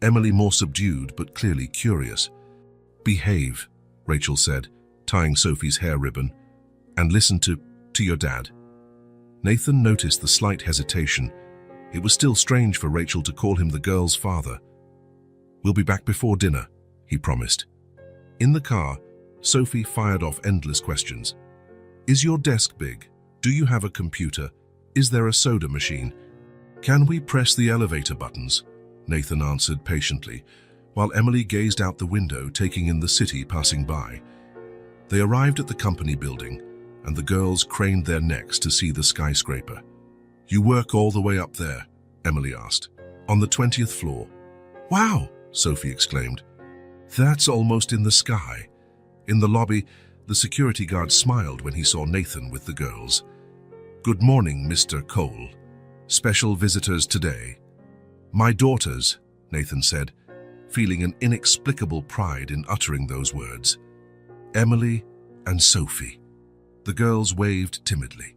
Emily more subdued but clearly curious. "Behave," Rachel said, tying Sophie's hair ribbon, "and listen to your dad." Nathan noticed the slight hesitation. It was still strange for Rachel to call him the girl's father. "We'll be back before dinner," he promised. In the car, Sophie fired off endless questions. "Is your desk big? Do you have a computer? Is there a soda machine? Can we press the elevator buttons?" Nathan answered patiently, while Emily gazed out the window, taking in the city passing by. They arrived at the company building, and the girls craned their necks to see the skyscraper. "You work all the way up there?" Emily asked. "On the 20th floor." "Wow!" Sophie exclaimed. "That's almost in the sky." In the lobby, the security guard smiled when he saw Nathan with the girls. "Good morning, Mr. Cole. Special visitors today?" "My daughters," Nathan said, feeling an inexplicable pride in uttering those words. "Emily and Sophie." The girls waved timidly.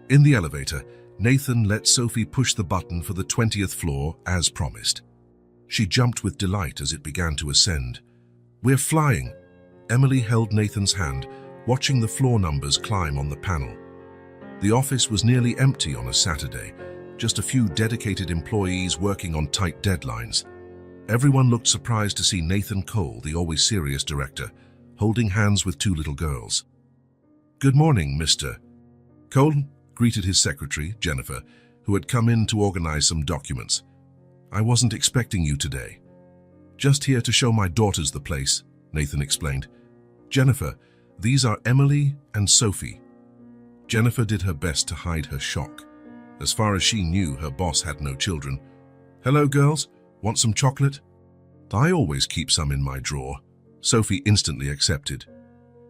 In the elevator, Nathan let Sophie push the button for the 20th floor as promised. She jumped with delight as it began to ascend. "We're flying." Emily held Nathan's hand, watching the floor numbers climb on the panel. The office was nearly empty on a Saturday, just a few dedicated employees working on tight deadlines. Everyone looked surprised to see Nathan Cole, the always serious director, holding hands with two little girls. "Good morning, Mr. Cole," greeted his secretary, Jennifer, who had come in to organize some documents. "I wasn't expecting you today." "Just here to show my daughters the place," Nathan explained. "Jennifer, these are Emily and Sophie." Jennifer did her best to hide her shock. As far as she knew, her boss had no children. "Hello, girls. Want some chocolate?" "I always keep some in my drawer." Sophie instantly accepted.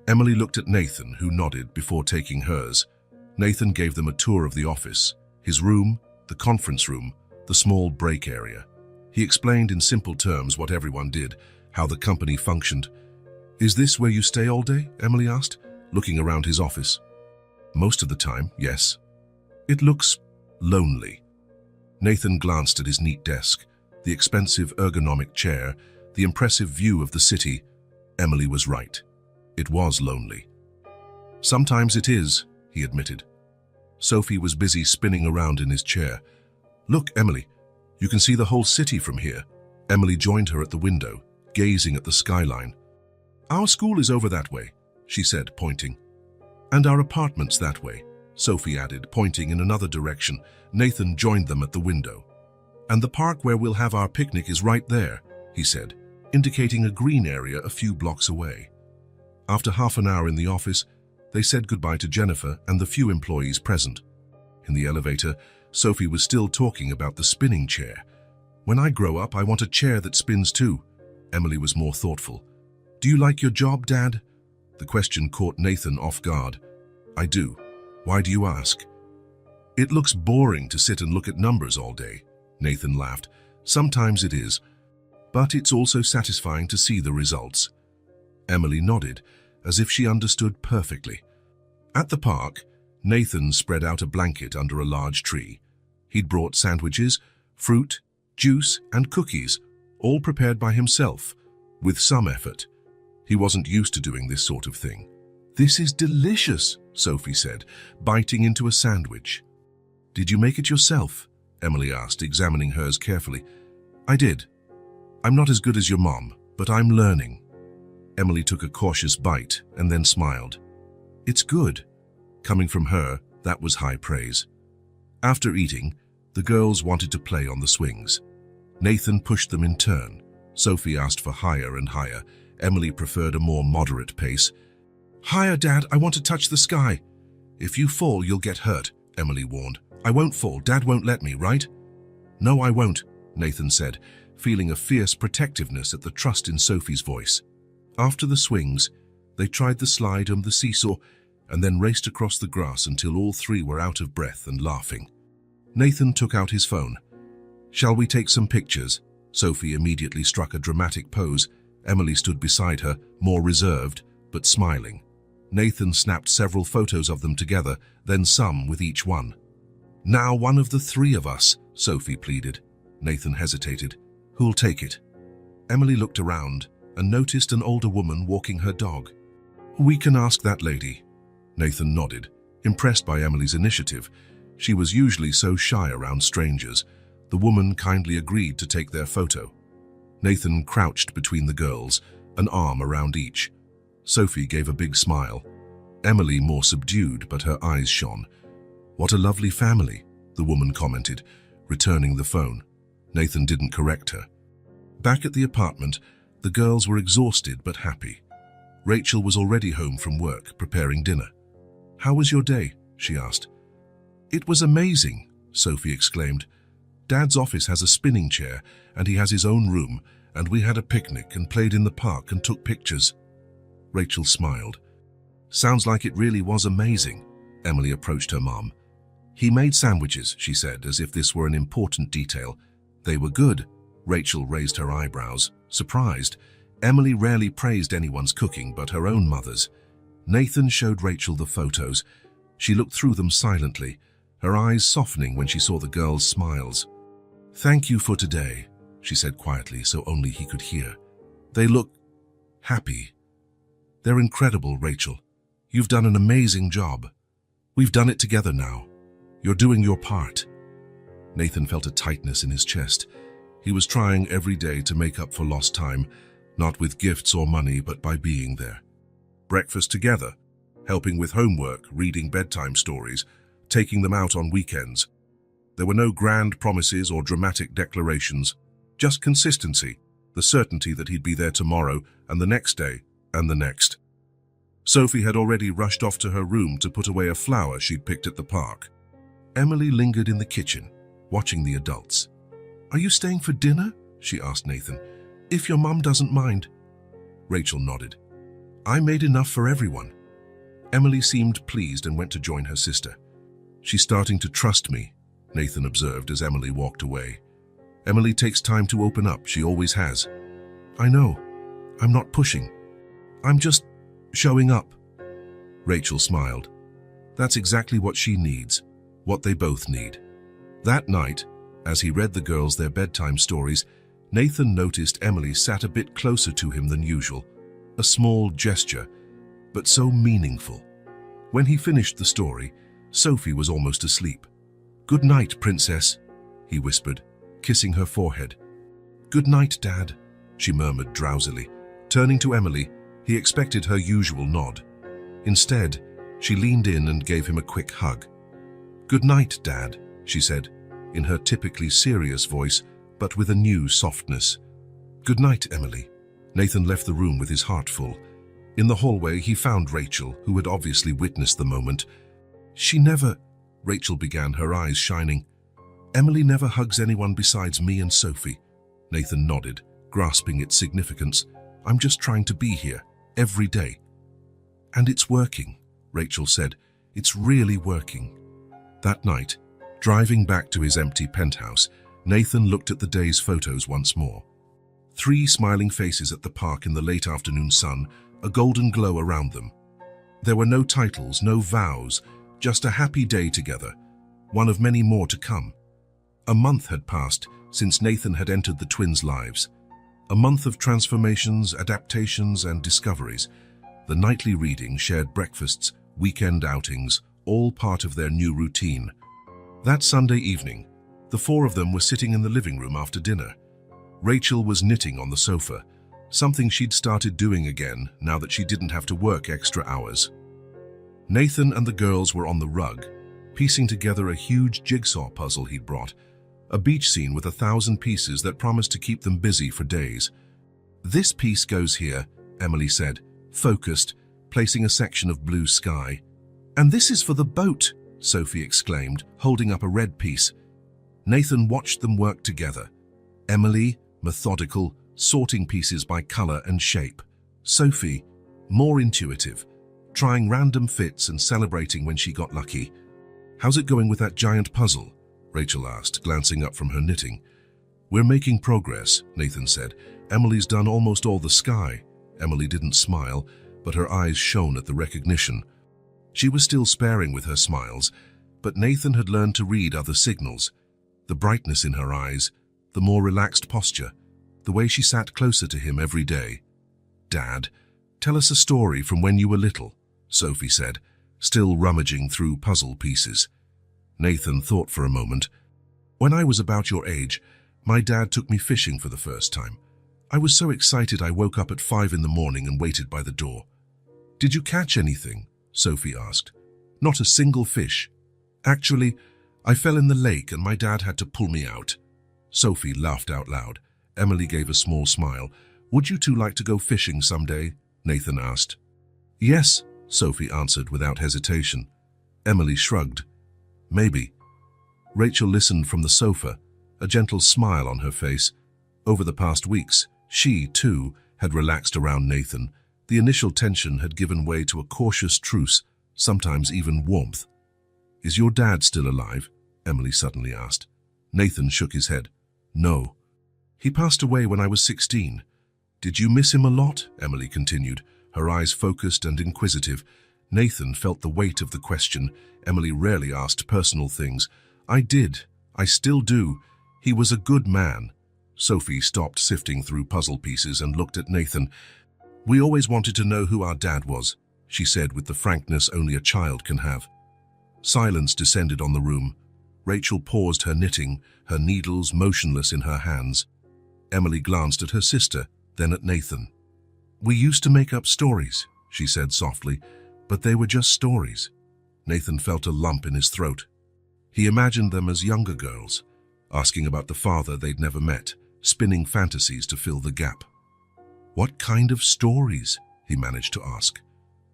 Emily looked at Nathan, who nodded before taking hers. Nathan gave them a tour of the office, his room, the conference room, the small break area. He explained in simple terms what everyone did, how the company functioned. "Is this where you stay all day?" Emily asked, looking around his office. "Most of the time, yes." "It looks lonely." Nathan glanced at his neat desk, the expensive ergonomic chair, the impressive view of the city. Emily was right. It was lonely. "Sometimes it is," he admitted. Sophie was busy spinning around in his chair. "Look, Emily, you can see the whole city from here." Emily joined her at the window, gazing at the skyline. "Our school is over that way," she said, pointing. "And our apartment's that way," Sophie added, pointing in another direction. Nathan joined them at the window. "And the park where we'll have our picnic is right there," he said, indicating a green area a few blocks away. After half an hour in the office, they said goodbye to Jennifer and the few employees present. In the elevator, Sophie was still talking about the spinning chair. "When I grow up, I want a chair that spins too." Emily was more thoughtful. "Do you like your job, Dad?" The question caught Nathan off guard. "I do. Why do you ask?" "It looks boring to sit and look at numbers all day," Nathan laughed. "Sometimes it is, but it's also satisfying to see the results." Emily nodded, as if she understood perfectly. At the park, Nathan spread out a blanket under a large tree. He'd brought sandwiches, fruit, juice, and cookies, all prepared by himself, with some effort. He wasn't used to doing this sort of thing. "This is delicious," Sophie said, biting into a sandwich. "Did you make it yourself?" Emily asked, examining hers carefully. "I did. I'm not as good as your mom, but I'm learning." Emily took a cautious bite and then smiled. "It's good." Coming from her, that was high praise. After eating, the girls wanted to play on the swings. Nathan pushed them in turn. Sophie asked for higher and higher. Emily preferred a more moderate pace. "Higher, Dad, I want to touch the sky." "If you fall, you'll get hurt," Emily warned. "I won't fall. Dad won't let me, right?" "No, I won't," Nathan said, feeling a fierce protectiveness at the trust in Sophie's voice. After the swings, they tried the slide and the seesaw, and then raced across the grass until all three were out of breath and laughing. Nathan took out his phone. "Shall we take some pictures?" Sophie immediately struck a dramatic pose. Emily stood beside her, more reserved, but smiling. Nathan snapped several photos of them together, then some with each one. "Now one of the three of us," Sophie pleaded. Nathan hesitated. "Who'll take it?" Emily looked around and noticed an older woman walking her dog. "We can ask that lady." Nathan nodded, impressed by Emily's initiative. She was usually so shy around strangers. The woman kindly agreed to take their photo. Nathan crouched between the girls, an arm around each. Sophie gave a big smile. Emily more subdued, but her eyes shone. "What a lovely family," the woman commented, returning the phone. Nathan didn't correct her. Back at the apartment, the girls were exhausted but happy. Rachel was already home from work, preparing dinner. "How was your day?" she asked. "It was amazing," Sophie exclaimed. "Dad's office has a spinning chair, and he has his own room, and we had a picnic and played in the park and took pictures." Rachel smiled. "Sounds like it really was amazing." Emily approached her mom. "He made sandwiches," she said, as if this were an important detail. "They were good." Rachel raised her eyebrows, surprised. Emily rarely praised anyone's cooking but her own mother's. Nathan showed Rachel the photos. She looked through them silently, her eyes softening when she saw the girls' smiles. "Thank you for today," she said quietly so only he could hear. "They look happy. They're incredible, Rachel. You've done an amazing job. We've done it together now. You're doing your part." Nathan felt a tightness in his chest. He was trying every day to make up for lost time, not with gifts or money, but by being there. Breakfast together, helping with homework, reading bedtime stories, taking them out on weekends. There were no grand promises or dramatic declarations, just consistency, the certainty that he'd be there tomorrow and the next day and the next. Sophie had already rushed off to her room to put away a flower she'd picked at the park. Emily lingered in the kitchen, watching the adults. "Are you staying for dinner?" she asked Nathan. "If your mum doesn't mind." Rachel nodded. "I made enough for everyone." Emily seemed pleased and went to join her sister. "She's starting to trust me," Nathan observed as Emily walked away. "Emily takes time to open up, she always has." "I know. I'm not pushing. I'm just showing up." Rachel smiled. That's exactly what she needs, what they both need. That night, as he read the girls their bedtime stories, Nathan noticed Emily sat a bit closer to him than usual, a small gesture, but so meaningful. When he finished the story, Sophie was almost asleep. "Good night, princess," he whispered, kissing her forehead. "Good night, Dad," she murmured drowsily. Turning to Emily, he expected her usual nod. Instead, she leaned in and gave him a quick hug. "Good night, Dad," she said, in her typically serious voice, but with a new softness. "Good night, Emily." Nathan left the room with his heart full. In the hallway, he found Rachel, who had obviously witnessed the moment. "She never," Rachel began, her eyes shining. "Emily never hugs anyone besides me and Sophie." Nathan nodded, grasping its significance. "I'm just trying to be here, every day." "And it's working," Rachel said. "It's really working." That night, driving back to his empty penthouse, Nathan looked at the day's photos once more. 3 smiling faces at the park in the late afternoon sun, a golden glow around them. There were no titles, no vows, just a happy day together, one of many more to come. A month had passed since Nathan had entered the twins' lives. A month of transformations, adaptations, and discoveries. The nightly reading, shared breakfasts, weekend outings, all part of their new routine. That Sunday evening, the 4 of them were sitting in the living room after dinner. Rachel was knitting on the sofa, something she'd started doing again now that she didn't have to work extra hours. Nathan and the girls were on the rug, piecing together a huge jigsaw puzzle he'd brought, a beach scene with 1,000 pieces that promised to keep them busy for days. "This piece goes here," Emily said, focused, placing a section of blue sky. "And this is for the boat," Sophie exclaimed, holding up a red piece. Nathan watched them work together. Emily, methodical, sorting pieces by color and shape. Sophie, more intuitive, trying random fits and celebrating when she got lucky. "How's it going with that giant puzzle?" Rachel asked, glancing up from her knitting. We're making progress, Nathan said. Emily's done almost all the sky. Emily didn't smile, but her eyes shone at the recognition. She was still sparing with her smiles, but Nathan had learned to read other signals. The brightness in her eyes, the more relaxed posture, the way she sat closer to him every day. "Dad, tell us a story from when you were little," Sophie said, still rummaging through puzzle pieces. Nathan thought for a moment. "When I was about your age, my dad took me fishing for the first time. I was so excited I woke up at 5 in the morning and waited by the door." "Did you catch anything?" Sophie asked. "Not a single fish. Actually, I fell in the lake and my dad had to pull me out." Sophie laughed out loud. Emily gave a small smile. "Would you two like to go fishing someday?" Nathan asked. "Yes," Sophie answered without hesitation. Emily shrugged. "Maybe." Rachel listened from the sofa, a gentle smile on her face. Over the past weeks, she, too, had relaxed around Nathan. The initial tension had given way to a cautious truce, sometimes even warmth. "Is your dad still alive?" Emily suddenly asked. Nathan shook his head. "No. He passed away when I was 16. "Did you miss him a lot?" Emily continued, her eyes focused and inquisitive. Nathan felt the weight of the question. Emily rarely asked personal things. "I did. I still do. He was a good man." Sophie stopped sifting through puzzle pieces and looked at Nathan. "We always wanted to know who our dad was," she said with the frankness only a child can have. Silence descended on the room. Rachel paused her knitting, her needles motionless in her hands. Emily glanced at her sister, then at Nathan. "We used to make up stories," she said softly, "but they were just stories." Nathan felt a lump in his throat. He imagined them as younger girls, asking about the father they'd never met, spinning fantasies to fill the gap. "What kind of stories?" he managed to ask.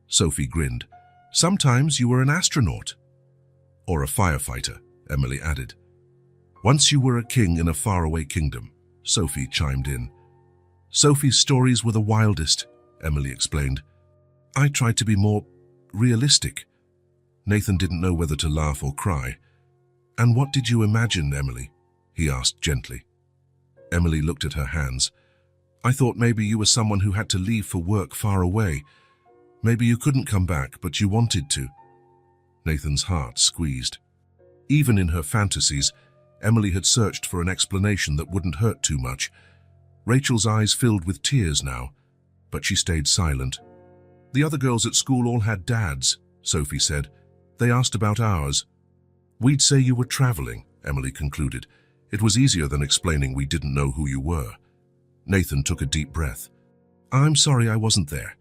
Sophie grinned. "Sometimes you were an astronaut." "Or a firefighter," Emily added. "Once you were a king in a faraway kingdom," Sophie chimed in. "Sophie's stories were the wildest," Emily explained. "I tried to be more realistic." Nathan didn't know whether to laugh or cry. "And what did you imagine, Emily?" he asked gently. Emily looked at her hands. "I thought maybe you were someone who had to leave for work far away. Maybe you couldn't come back, but you wanted to." Nathan's heart squeezed. Even in her fantasies, Emily had searched for an explanation that wouldn't hurt too much. Rachel's eyes filled with tears now, but she stayed silent. "The other girls at school all had dads," Sophie said. "They asked about ours." "We'd say you were traveling," Emily concluded. "It was easier than explaining we didn't know who you were." Nathan took a deep breath. "I'm sorry I wasn't there.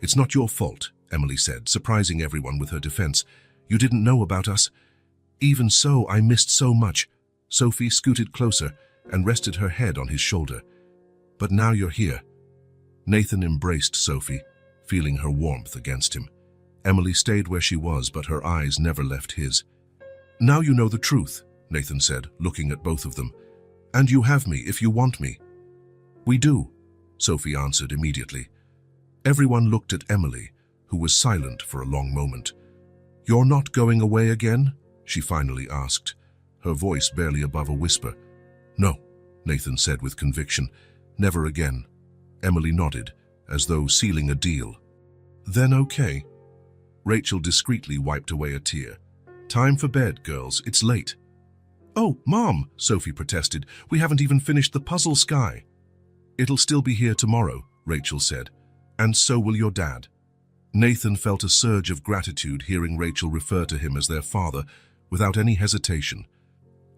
It's not your fault," Emily said, surprising everyone with her defense. "You didn't know about us." "Even so, I missed so much." Sophie scooted closer and rested her head on his shoulder. "But now you're here." Nathan embraced Sophie, feeling her warmth against him. Emily stayed where she was, but her eyes never left his. "Now you know the truth," Nathan said, looking at both of them. "And you have me if you want me." "We do," Sophie answered immediately. Everyone looked at Emily, who was silent for a long moment. "You're not going away again?" she finally asked, her voice barely above a whisper. "No," Nathan said with conviction. "Never again." Emily nodded, as though sealing a deal. "Then okay." Rachel discreetly wiped away a tear. "Time for bed, girls. It's late." "Oh, Mom," Sophie protested. "We haven't even finished the puzzle sky." "It'll still be here tomorrow," Rachel said. "And so will your dad." Nathan felt a surge of gratitude hearing Rachel refer to him as their father without any hesitation.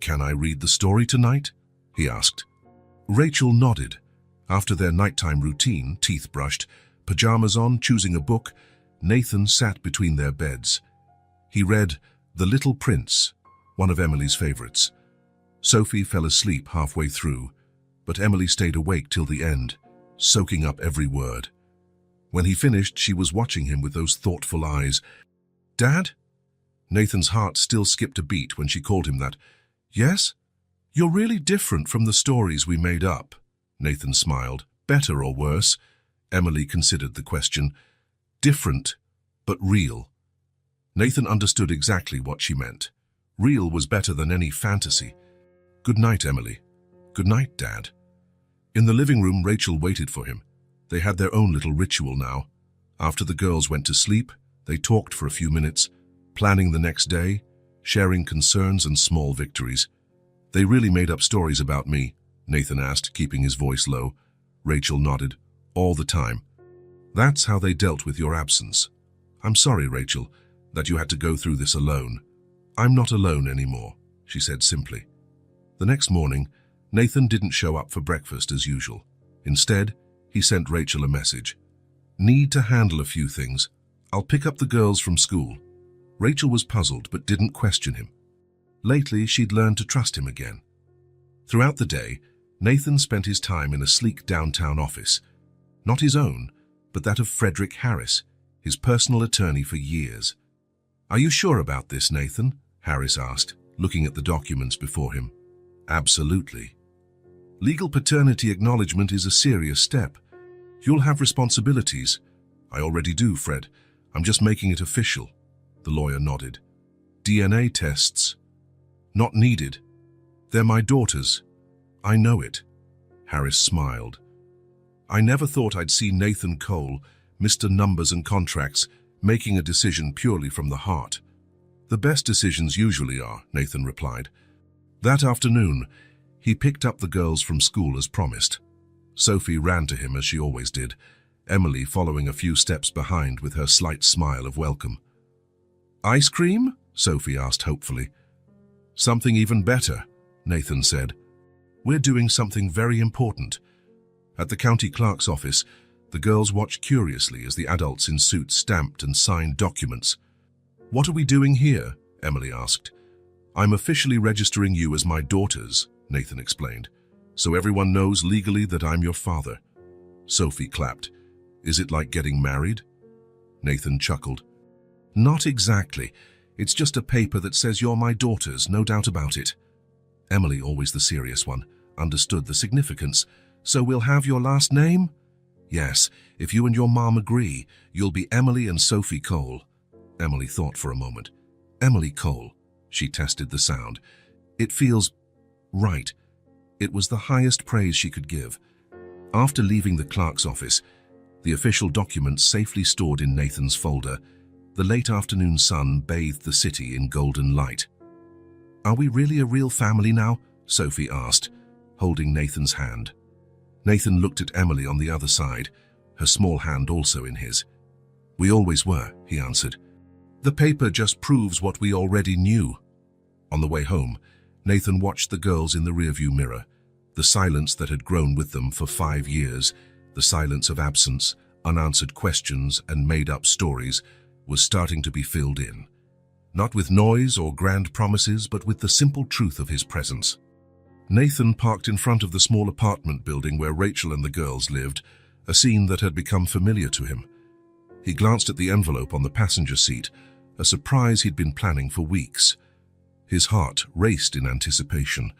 "Can I read the story tonight?" he asked. Rachel nodded. After their nighttime routine, teeth brushed, pajamas on, choosing a book, Nathan sat between their beds. He read The Little Prince, one of Emily's favorites. Sophie fell asleep halfway through, but Emily stayed awake till the end, soaking up every word. When he finished, she was watching him with those thoughtful eyes. "Dad?" Nathan's heart still skipped a beat when she called him that. "Yes? You're really different from the stories we made up." Nathan smiled. "Better or worse?" Emily considered the question. "Different, but real." Nathan understood exactly what she meant. Real was better than any fantasy. "Good night, Emily." "Good night, Dad." In the living room, Rachel waited for him. They had their own little ritual now. After the girls went to sleep, they talked for a few minutes, planning the next day, sharing concerns and small victories. "They really made up stories about me?" Nathan asked, keeping his voice low. Rachel nodded. "All the time." "That's how they dealt with your absence." "I'm sorry, Rachel, that you had to go through this alone." "I'm not alone anymore," she said simply. The next morning, Nathan didn't show up for breakfast as usual. Instead, he sent Rachel a message. "Need to handle a few things. I'll pick up the girls from school." Rachel was puzzled but didn't question him. Lately, she'd learned to trust him again. Throughout the day, Nathan spent his time in a sleek downtown office. Not his own, but that of Frederick Harris, his personal attorney for years. "Are you sure about this, Nathan?" Harris asked, looking at the documents before him. "Absolutely. Legal paternity acknowledgement is a serious step. You'll have responsibilities." "I already do, Fred. I'm just making it official." The lawyer nodded. "DNA tests?" "Not needed. They're my daughters." "I know it." Harris smiled. "I never thought I'd see Nathan Cole, Mr. Numbers and Contracts, making a decision purely from the heart." "The best decisions usually are," Nathan replied. That afternoon, he picked up the girls from school as promised. Sophie ran to him as she always did, Emily following a few steps behind with her slight smile of welcome. "Ice cream?" Sophie asked hopefully. "Something even better," Nathan said. "We're doing something very important." At the county clerk's office, the girls watched curiously as the adults in suits stamped and signed documents. "What are we doing here?" Emily asked. "I'm officially registering you as my daughters," Nathan explained, "so everyone knows legally that I'm your father." Sophie clapped. "Is it like getting married?" Nathan chuckled. "Not exactly. It's just a paper that says you're my daughters, no doubt about it." Emily, always the serious one, understood the significance. "So we'll have your last name?" "Yes, if you and your mom agree, you'll be Emily and Sophie Cole." Emily thought for a moment. "Emily Cole." She tested the sound. "It feels right." It was the highest praise she could give. After leaving the clerk's office, the official documents safely stored in Nathan's folder, the late afternoon sun bathed the city in golden light. "Are we really a real family now?" Sophie asked, holding Nathan's hand. Nathan looked at Emily on the other side, her small hand also in his. "We always were," he answered. "The paper just proves what we already knew." On the way home, Nathan watched the girls in the rearview mirror. The silence that had grown with them for 5 years, the silence of absence, unanswered questions, and made-up stories, was starting to be filled in. Not with noise or grand promises, but with the simple truth of his presence. Nathan parked in front of the small apartment building where Rachel and the girls lived, a scene that had become familiar to him. He glanced at the envelope on the passenger seat, a surprise he'd been planning for weeks. His heart raced in anticipation.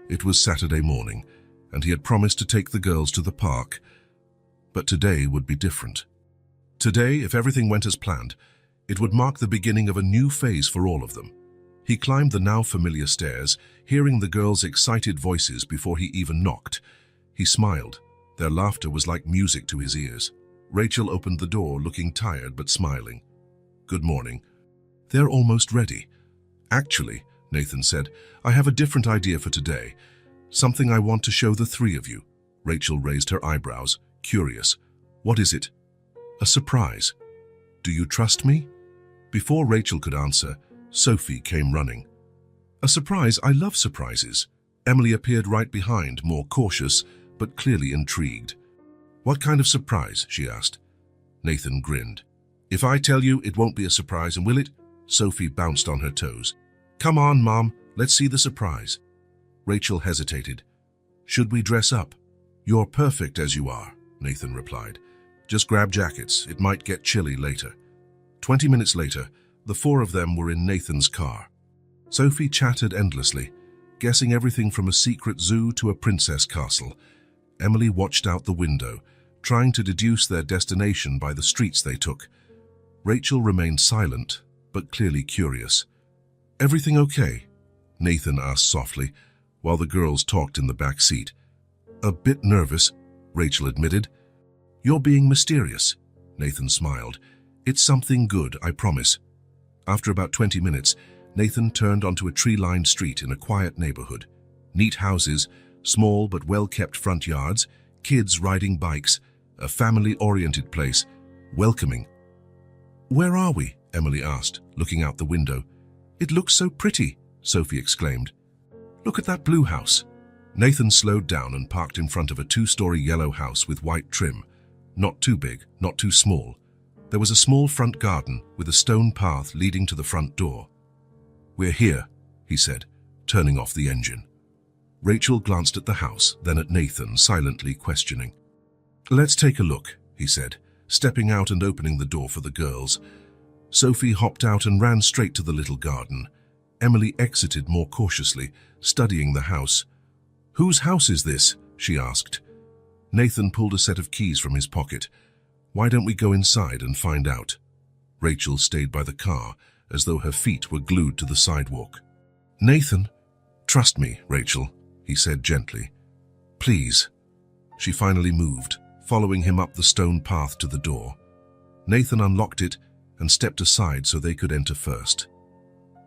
It was Saturday morning, and he had promised to take the girls to the park. But today would be different. Today, if everything went as planned, it would mark the beginning of a new phase for all of them. He climbed the now familiar stairs, hearing the girls' excited voices before he even knocked. He smiled. Their laughter was like music to his ears. Rachel opened the door, looking tired but smiling. "Good morning." "They're almost ready." "Actually," Nathan said, "I have a different idea for today. Something I want to show the three of you." Rachel raised her eyebrows, curious. "What is it?" "A surprise." "Do you trust me?" Before Rachel could answer, Sophie came running. "A surprise? I love surprises." Emily appeared right behind, more cautious, but clearly intrigued. "What kind of surprise?" she asked. Nathan grinned. "If I tell you, it won't be a surprise, and will it?" Sophie bounced on her toes. "Come on, Mom, let's see the surprise." Rachel hesitated. "Should we dress up?" "You're perfect as you are," Nathan replied. "Just grab jackets, it might get chilly later." 20 minutes later, the four of them were in Nathan's car. Sophie chattered endlessly, guessing everything from a secret zoo to a princess castle. Emily watched out the window, trying to deduce their destination by the streets they took. Rachel remained silent, but clearly curious. "Everything okay?" Nathan asked softly, while the girls talked in the back seat. "A bit nervous," Rachel admitted. "You're being mysterious," Nathan smiled. "It's something good, I promise." After about 20 minutes, Nathan turned onto a tree-lined street in a quiet neighborhood. Neat houses, small but well-kept front yards, kids riding bikes, a family-oriented place, welcoming. "Where are we?" Emily asked, looking out the window. "It looks so pretty," Sophie exclaimed. "Look at that blue house." Nathan slowed down and parked in front of a 2-story yellow house with white trim. Not too big, not too small. There was a small front garden with a stone path leading to the front door. "We're here," he said, turning off the engine. Rachel glanced at the house, then at Nathan, silently questioning. "Let's take a look," he said, stepping out and opening the door for the girls. Sophie hopped out and ran straight to the little garden. Emily exited more cautiously, studying the house. "Whose house is this?" she asked. Nathan pulled a set of keys from his pocket. "Why don't we go inside and find out?" Rachel stayed by the car, as though her feet were glued to the sidewalk. "Nathan, trust me, Rachel," he said gently. "Please." She finally moved, following him up the stone path to the door. Nathan unlocked it and stepped aside so they could enter first.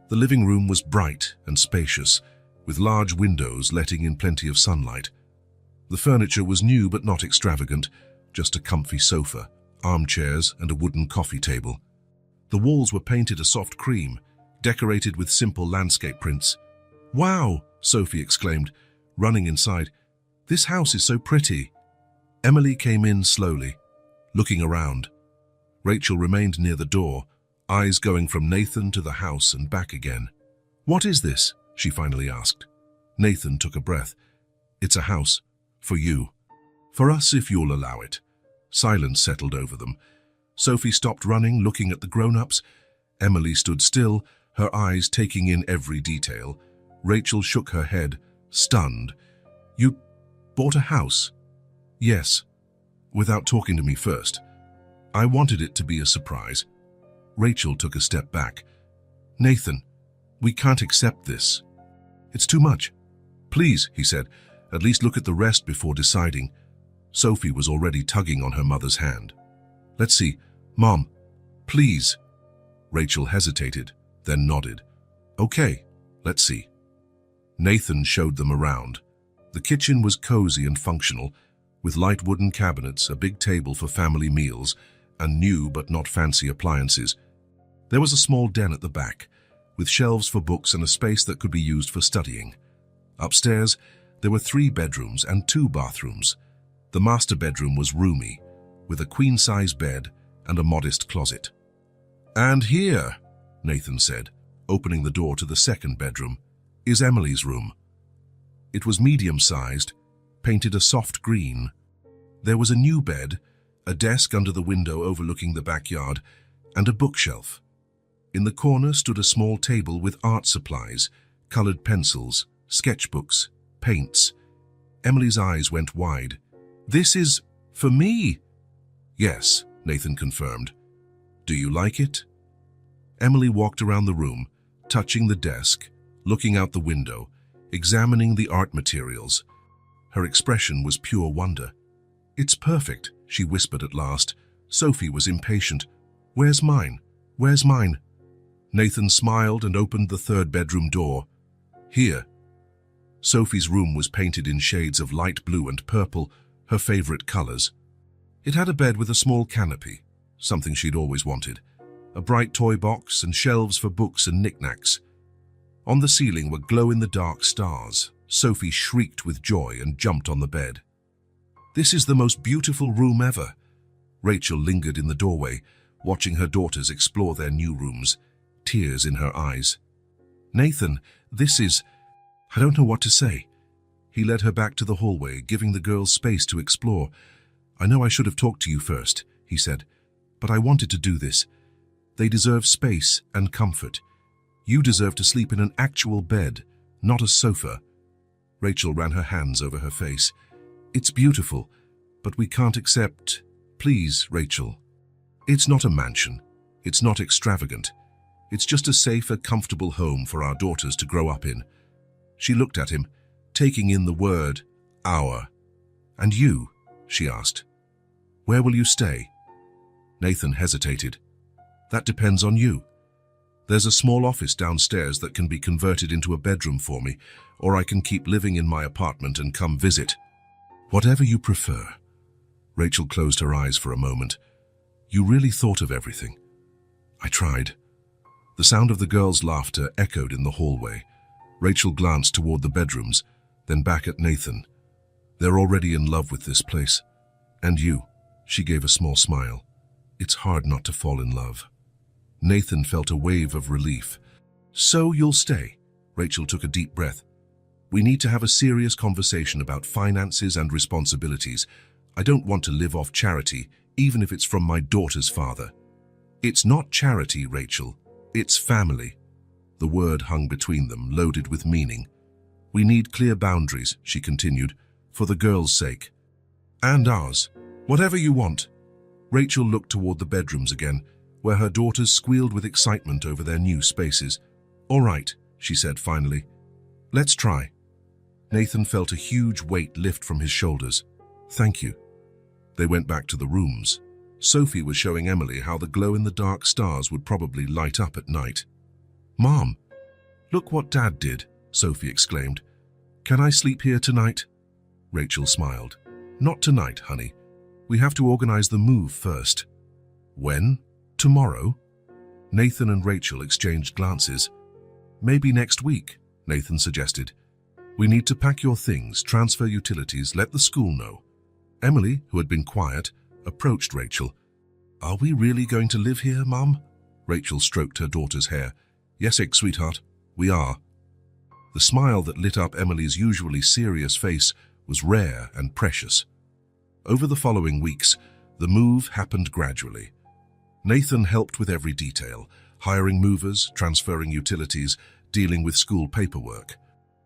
The living room was bright and spacious, with large windows letting in plenty of sunlight. The furniture was new but not extravagant, just a comfy sofa, armchairs, and a wooden coffee table. The walls were painted a soft cream, decorated with simple landscape prints. "Wow!" Sophie exclaimed, running inside. "This house is so pretty." Emily came in slowly, looking around. Rachel remained near the door, eyes going from Nathan to the house and back again. "What is this?" she finally asked. Nathan took a breath. "It's a house. For you. For us, if you'll allow it." Silence settled over them. Sophie stopped running, looking at the grown-ups. Emily stood still, her eyes taking in every detail. Rachel shook her head, stunned. "You bought a house?" "Yes. Without talking to me first. I wanted it to be a surprise." Rachel took a step back. "Nathan, we can't accept this. It's too much." "Please," he said, "at least look at the rest before deciding." Sophie was already tugging on her mother's hand. "Let's see. Mom, please." Rachel hesitated, then nodded. "Okay, let's see." Nathan showed them around. The kitchen was cozy and functional, with light wooden cabinets, a big table for family meals, and new but not fancy appliances. There was a small den at the back, with shelves for books and a space that could be used for studying. Upstairs, there were 3 bedrooms and 2 bathrooms. The master bedroom was roomy, with a queen-size bed and a modest closet. "And here," Nathan said, opening the door to the second bedroom, "is Emily's room." It was medium-sized, painted a soft green. There was a new bed, a desk under the window overlooking the backyard, and a bookshelf. In the corner stood a small table with art supplies, colored pencils, sketchbooks, paints. Emily's eyes went wide. "This is for me?" "Yes," Nathan confirmed. "Do you like it?" Emily walked around the room, touching the desk, looking out the window, examining the art materials. Her expression was pure wonder. "It's perfect," she whispered at last. Sophie was impatient. "Where's mine? Where's mine?" Nathan smiled and opened the third bedroom door. "Here." Sophie's room was painted in shades of light blue and purple, her favorite colors. It had a bed with a small canopy, something she'd always wanted, a bright toy box and shelves for books and knickknacks. On the ceiling were glow-in-the-dark stars. Sophie shrieked with joy and jumped on the bed. "This is the most beautiful room ever." Rachel lingered in the doorway, watching her daughters explore their new rooms, tears in her eyes. "Nathan, this is... I don't know what to say." He led her back to the hallway, giving the girls space to explore. "I know I should have talked to you first," he said, "but I wanted to do this. They deserve space and comfort. You deserve to sleep in an actual bed, not a sofa." Rachel ran her hands over her face. "It's beautiful, but we can't accept... Please, Rachel. It's not a mansion. It's not extravagant. It's just a safe, comfortable home for our daughters to grow up in." She looked at him, taking in the word our. "And you?" she asked. "Where will you stay?" Nathan hesitated. "That depends on you. There's a small office downstairs that can be converted into a bedroom for me, or I can keep living in my apartment and come visit." "Whatever you prefer." Rachel closed her eyes for a moment. "You really thought of everything." "I tried." The sound of the girls' laughter echoed in the hallway. Rachel glanced toward the bedrooms, then back at Nathan. "They're already in love with this place. And you." She gave a small smile. "It's hard not to fall in love." Nathan felt a wave of relief. "So you'll stay?" Rachel took a deep breath. "We need to have a serious conversation about finances and responsibilities. I don't want to live off charity, even if it's from my daughter's father." "It's not charity, Rachel. It's family." The word hung between them, loaded with meaning. "We need clear boundaries," she continued, "for the girls' sake. And ours. Whatever you want." Rachel looked toward the bedrooms again, where her daughters squealed with excitement over their new spaces. "All right," she said finally. "Let's try." Nathan felt a huge weight lift from his shoulders. "Thank you." They went back to the rooms. Sophie was showing Emily how the glow-in-the-dark stars would probably light up at night. "Mom, look what Dad did," Sophie exclaimed. "Can I sleep here tonight?" Rachel smiled. "Not tonight, honey. We have to organize the move first." "When? Tomorrow?" Nathan and Rachel exchanged glances. "Maybe next week," Nathan suggested. "We need to pack your things, transfer utilities, let the school know." Emily, who had been quiet, approached Rachel. "Are we really going to live here, Mum?" Rachel stroked her daughter's hair. "Yes, sweetheart, we are." The smile that lit up Emily's usually serious face was rare and precious. Over the following weeks, the move happened gradually. Nathan helped with every detail, hiring movers, transferring utilities, dealing with school paperwork.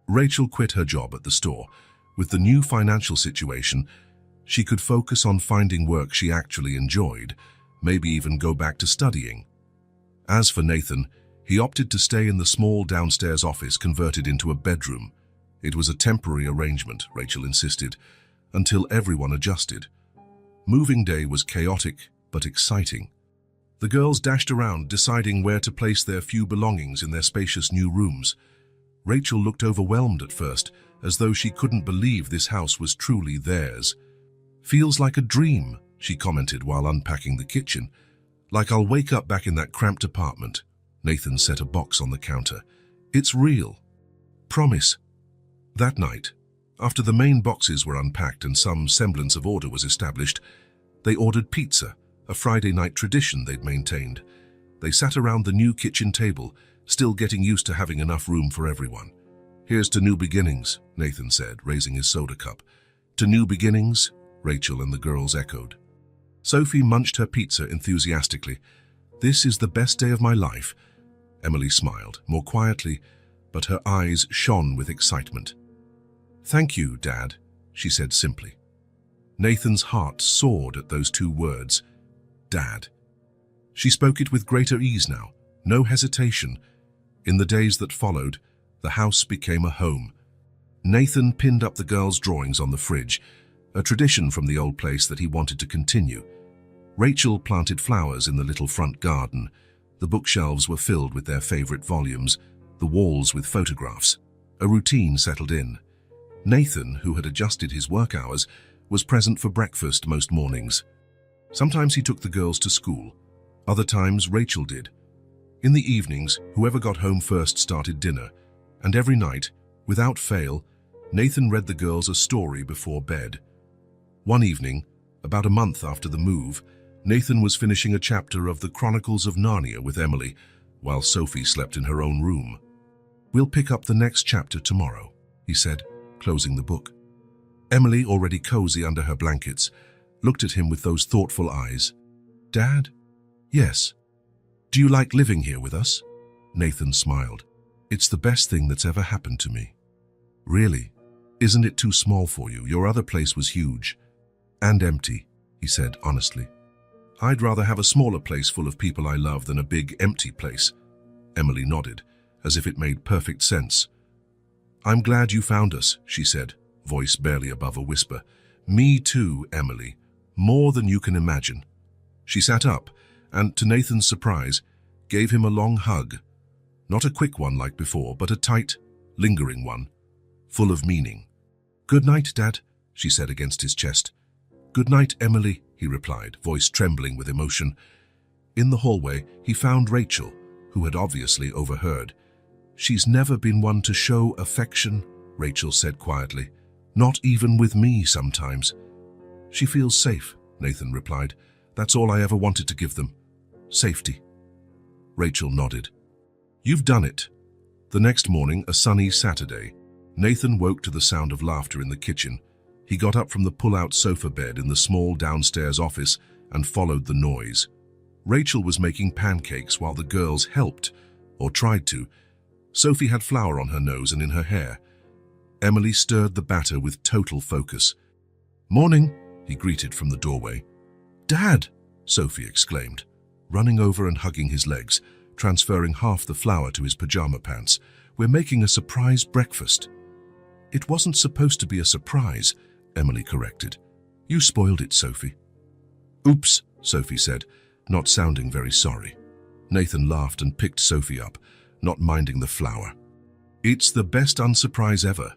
Rachel quit her job at the store. With the new financial situation, she could focus on finding work she actually enjoyed, maybe even go back to studying. As for Nathan, he opted to stay in the small downstairs office converted into a bedroom. It was a temporary arrangement, Rachel insisted, until everyone adjusted. Moving day was chaotic but exciting. The girls dashed around, deciding where to place their few belongings in their spacious new rooms. Rachel looked overwhelmed at first, as though she couldn't believe this house was truly theirs. "Feels like a dream," she commented while unpacking the kitchen. "Like I'll wake up back in that cramped apartment." Nathan set a box on the counter. "It's real. Promise." That night, after the main boxes were unpacked and some semblance of order was established, they ordered pizza, a Friday night tradition they'd maintained. They sat around the new kitchen table, still getting used to having enough room for everyone. "Here's to new beginnings," Nathan said, raising his soda cup. "To new beginnings," Rachel and the girls echoed. Sophie munched her pizza enthusiastically. "This is the best day of my life." Emily smiled, more quietly, but her eyes shone with excitement. "Thank you, Dad," she said simply. Nathan's heart soared at those two words, Dad. She spoke it with greater ease now, no hesitation. In the days that followed, the house became a home. Nathan pinned up the girls' drawings on the fridge, a tradition from the old place that he wanted to continue. Rachel planted flowers in the little front garden. The bookshelves were filled with their favorite volumes, the walls with photographs. A routine settled in. Nathan, who had adjusted his work hours, was present for breakfast most mornings. Sometimes he took the girls to school. Other times, Rachel did. In the evenings, whoever got home first started dinner. And every night, without fail, Nathan read the girls a story before bed. One evening, about a month after the move, Nathan was finishing a chapter of the Chronicles of Narnia with Emily, while Sophie slept in her own room. "We'll pick up the next chapter tomorrow," he said, closing the book. Emily, already cozy under her blankets, looked at him with those thoughtful eyes. "Dad?" "Yes." "Do you like living here with us?" Nathan smiled. "It's the best thing that's ever happened to me." "Really? Isn't it too small for you? Your other place was huge." "And empty," he said honestly. "I'd rather have a smaller place full of people I love than a big, empty place." Emily nodded, as if it made perfect sense. "I'm glad you found us," she said, voice barely above a whisper. "Me too, Emily. More than you can imagine." She sat up and, to Nathan's surprise, gave him a long hug. Not a quick one like before, but a tight, lingering one, full of meaning. "Good night, Dad," she said against his chest. "Good night, Emily," he replied, voice trembling with emotion. In the hallway, he found Rachel, who had obviously overheard. "She's never been one to show affection," Rachel said quietly. "Not even with me sometimes." "She feels safe," Nathan replied. "That's all I ever wanted to give them. Safety." Rachel nodded. "You've done it." The next morning, a sunny Saturday, Nathan woke to the sound of laughter in the kitchen. He got up from the pull-out sofa bed in the small downstairs office and followed the noise. Rachel was making pancakes while the girls helped, or tried to. Sophie had flour on her nose and in her hair. Emily stirred the batter with total focus. "Morning," he greeted from the doorway. "Dad!" Sophie exclaimed, running over and hugging his legs, transferring half the flour to his pajama pants. "We're making a surprise breakfast." "It wasn't supposed to be a surprise," Emily corrected. "You spoiled it, Sophie." "Oops," Sophie said, not sounding very sorry. Nathan laughed and picked Sophie up, not minding the flour. "It's the best unsurprise ever."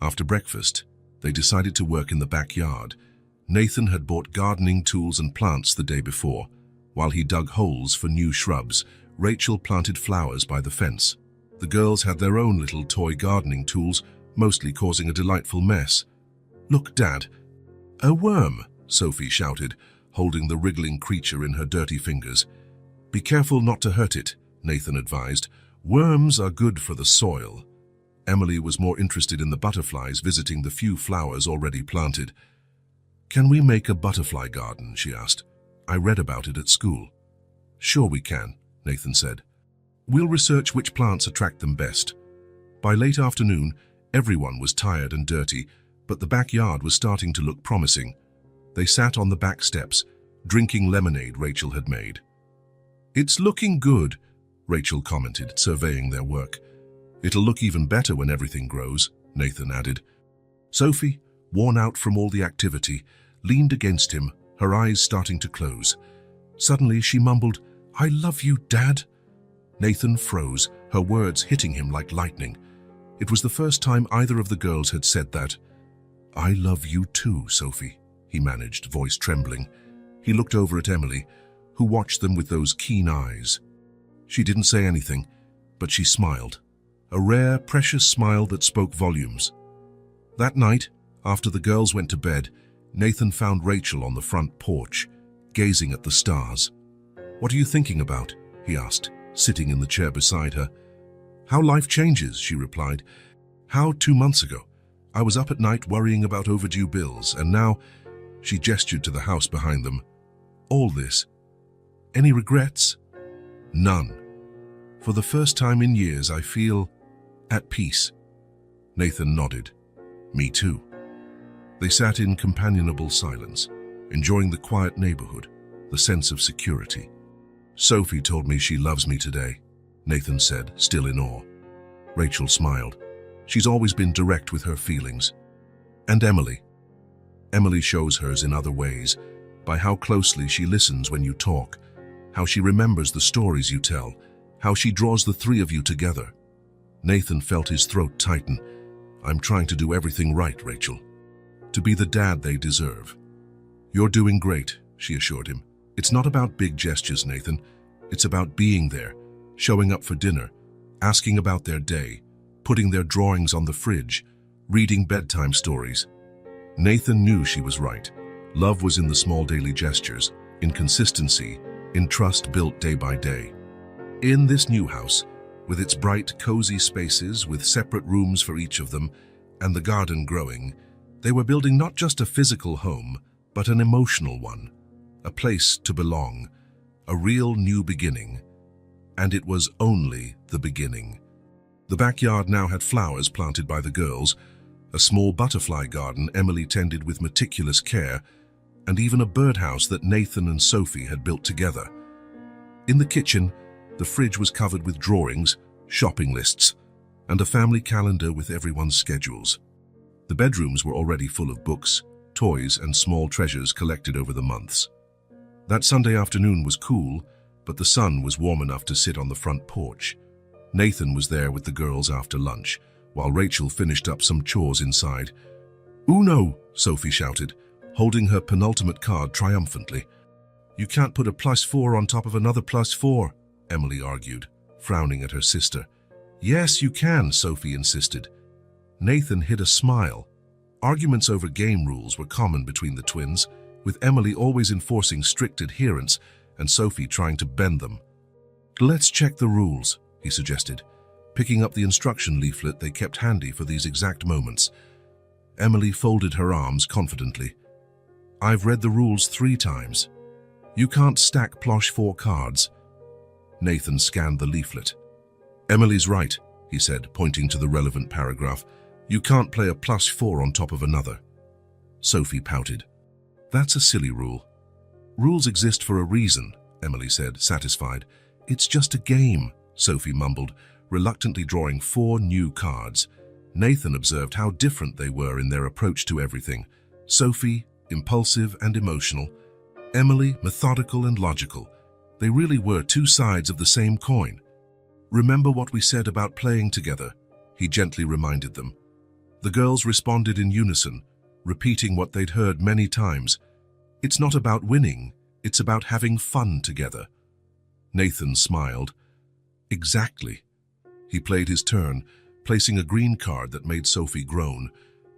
After breakfast, they decided to work in the backyard. Nathan had bought gardening tools and plants the day before. While he dug holes for new shrubs, Rachel planted flowers by the fence. The girls had their own little toy gardening tools, mostly causing a delightful mess. "Look, Dad." "A worm," Sophie shouted, holding the wriggling creature in her dirty fingers. "Be careful not to hurt it," Nathan advised. "Worms are good for the soil." Emily was more interested in the butterflies visiting the few flowers already planted. "Can we make a butterfly garden?" she asked. "I read about it at school." "Sure we can," Nathan said. "We'll research which plants attract them best." By late afternoon, everyone was tired and dirty, but the backyard was starting to look promising. They sat on the back steps, drinking lemonade Rachel had made. "It's looking good," Rachel commented, surveying their work. "It'll look even better when everything grows," Nathan added. Sophie, worn out from all the activity, leaned against him, her eyes starting to close. Suddenly she mumbled, "I love you, Dad." Nathan froze, her words hitting him like lightning. It was the first time either of the girls had said that. "I love you too, Sophie," he managed, voice trembling. He looked over at Emily, who watched them with those keen eyes. She didn't say anything, but she smiled. A rare, precious smile that spoke volumes. That night, after the girls went to bed, Nathan found Rachel on the front porch, gazing at the stars. "What are you thinking about?" he asked, sitting in the chair beside her. "How life changes," she replied. "How 2 months ago, I was up at night worrying about overdue bills, and now," she gestured to the house behind them, "all this. Any regrets?" "None. For the first time in years, I feel at peace." Nathan nodded. "Me too." They sat in companionable silence, enjoying the quiet neighborhood, the sense of security. "Sophie told me she loves me today," Nathan said, still in awe. Rachel smiled. "She's always been direct with her feelings." "And Emily?" "Emily shows hers in other ways, by how closely she listens when you talk, how she remembers the stories you tell, how she draws the three of you together." Nathan felt his throat tighten. "I'm trying to do everything right, Rachel. To be the dad they deserve." "You're doing great," she assured him. "It's not about big gestures, Nathan. It's about being there, showing up for dinner, asking about their day, putting their drawings on the fridge, reading bedtime stories." Nathan knew she was right. Love was in the small daily gestures, in consistency, in trust built day by day. In this new house, with its bright, cozy spaces with separate rooms for each of them, and the garden growing, they were building not just a physical home, but an emotional one, a place to belong, a real new beginning. And it was only the beginning. The backyard now had flowers planted by the girls, a small butterfly garden Emily tended with meticulous care, and even a birdhouse that Nathan and Sophie had built together. In the kitchen, the fridge was covered with drawings, shopping lists, and a family calendar with everyone's schedules. The bedrooms were already full of books, toys, and small treasures collected over the months. That Sunday afternoon was cool, but the sun was warm enough to sit on the front porch. Nathan was there with the girls after lunch, while Rachel finished up some chores inside. "Uno!" Sophie shouted, holding her penultimate card triumphantly. "You can't put a +4 on top of another +4, Emily argued, frowning at her sister. "Yes, you can," Sophie insisted. Nathan hid a smile. Arguments over game rules were common between the twins, with Emily always enforcing strict adherence and Sophie trying to bend them. "Let's check the rules," he suggested, picking up the instruction leaflet they kept handy for these exact moments. Emily folded her arms confidently. "I've read the rules 3 times. You can't stack +4 cards." Nathan scanned the leaflet. "Emily's right," he said, pointing to the relevant paragraph. "You can't play a +4 on top of another." Sophie pouted. "That's a silly rule." "Rules exist for a reason," Emily said, satisfied. "It's just a game," Sophie mumbled, reluctantly drawing 4 new cards. Nathan observed how different they were in their approach to everything. Sophie, impulsive and emotional. Emily, methodical and logical. They really were 2 sides of the same coin. "Remember what we said about playing together?" he gently reminded them. The girls responded in unison, repeating what they'd heard many times. "It's not about winning, it's about having fun together." Nathan smiled. "Exactly." He played his turn, placing a green card that made Sophie groan.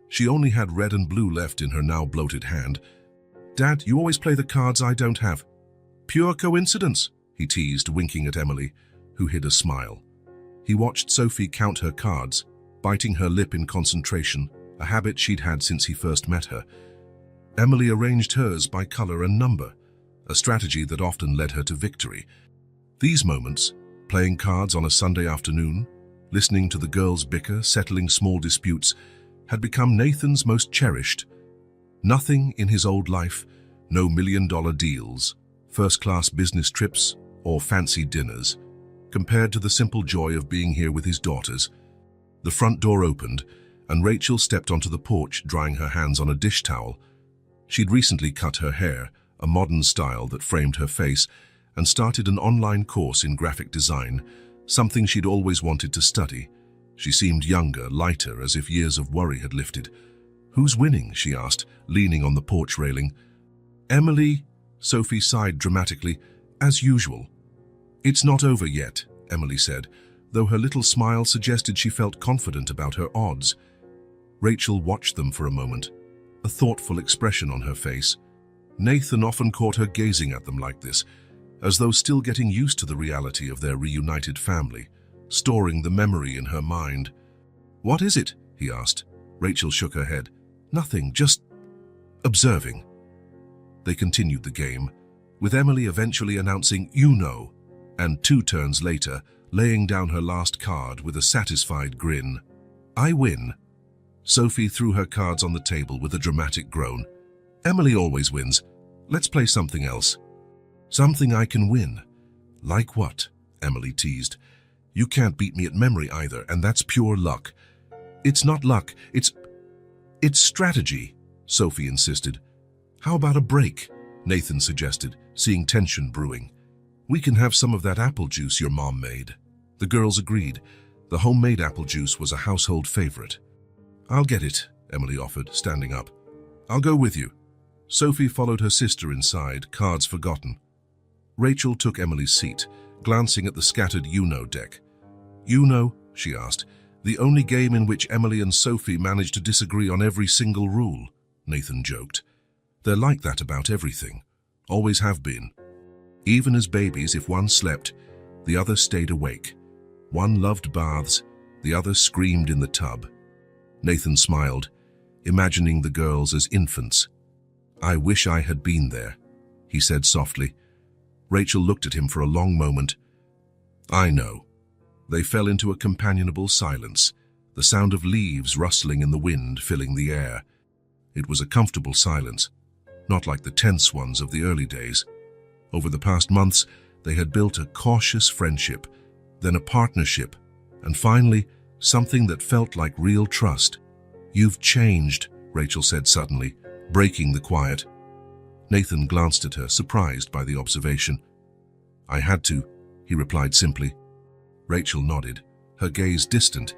She only had red and blue left in her now bloated hand. "Dad, you always play the cards I don't have." "Pure coincidence," he teased, winking at Emily, who hid a smile. He watched Sophie count her cards, biting her lip in concentration, a habit she'd had since he first met her. Emily arranged hers by color and number, a strategy that often led her to victory. These moments, playing cards on a Sunday afternoon, listening to the girls bicker, settling small disputes, had become Nathan's most cherished. Nothing in his old life, no million-dollar deals, first-class business trips, or fancy dinners, compared to the simple joy of being here with his daughters. The front door opened, and Rachel stepped onto the porch, drying her hands on a dish towel. She'd recently cut her hair, a modern style that framed her face, and started an online course in graphic design, something she'd always wanted to study. She seemed younger, lighter, as if years of worry had lifted. "Who's winning?" she asked, leaning on the porch railing. "Emily," Sophie sighed dramatically, "as usual." "It's not over yet," Emily said, though her little smile suggested she felt confident about her odds. Rachel watched them for a moment, a thoughtful expression on her face. Nathan often caught her gazing at them like this, as though still getting used to the reality of their reunited family, storing the memory in her mind. "What is it?" he asked. Rachel shook her head. "Nothing, just observing." They continued the game, with Emily eventually announcing "Uno," and 2 turns later, laying down her last card with a satisfied grin. "I win." Sophie threw her cards on the table with a dramatic groan. "Emily always wins. Let's play something else." "Something I can win." "Like what?" Emily teased. "You can't beat me at memory either, and that's pure luck." "It's not luck, it's strategy," Sophie insisted. "How about a break?" Nathan suggested, seeing tension brewing. "We can have some of that apple juice your mom made." The girls agreed. The homemade apple juice was a household favorite. "I'll get it," Emily offered, standing up. "I'll go with you." Sophie followed her sister inside, cards forgotten. Rachel took Emily's seat, glancing at the scattered Uno deck. "Uno?" she asked. "The only game in which Emily and Sophie managed to disagree on every single rule," Nathan joked. "They're like that about everything. Always have been. Even as babies, if one slept, the other stayed awake. One loved baths, the other screamed in the tub." Nathan smiled, imagining the girls as infants. "I wish I had been there," he said softly. Rachel looked at him for a long moment. "I know." They fell into a companionable silence, the sound of leaves rustling in the wind filling the air. It was a comfortable silence, not like the tense ones of the early days. Over the past months, they had built a cautious friendship, then a partnership, and finally, something that felt like real trust. "You've changed," Rachel said suddenly, breaking the quiet. Nathan glanced at her, surprised by the observation. "I had to," he replied simply. Rachel nodded, her gaze distant,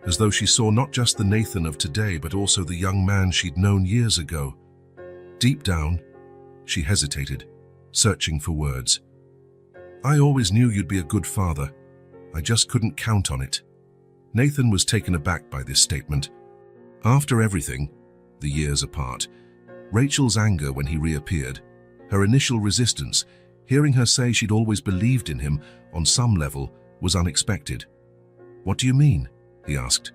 as though she saw not just the Nathan of today but also the young man she'd known years ago. Deep down, she hesitated, searching for words. "I always knew you'd be a good father. I just couldn't count on it." Nathan was taken aback by this statement. After everything, the years apart, Rachel's anger when he reappeared, her initial resistance, hearing her say she'd always believed in him on some level, was unexpected. "What do you mean?" he asked.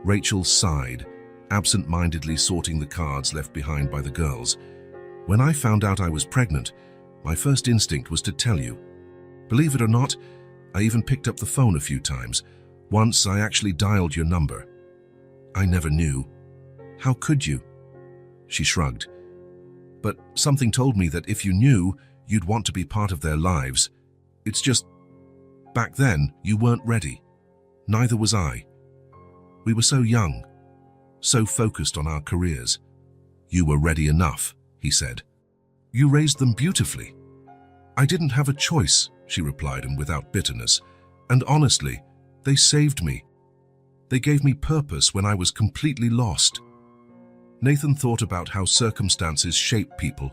Rachel sighed, absent-mindedly sorting the cards left behind by the girls. "When I found out I was pregnant, my first instinct was to tell you. Believe it or not, I even picked up the phone a few times. Once I actually dialed your number. I never knew. How could you?" She shrugged. "But something told me that if you knew, you'd want to be part of their lives. It's just, back then, you weren't ready. Neither was I. We were so young, so focused on our careers." "You were ready enough," he said. "You raised them beautifully." "I didn't have a choice," she replied, and without bitterness. "And honestly, they saved me. They gave me purpose when I was completely lost." Nathan thought about how circumstances shape people,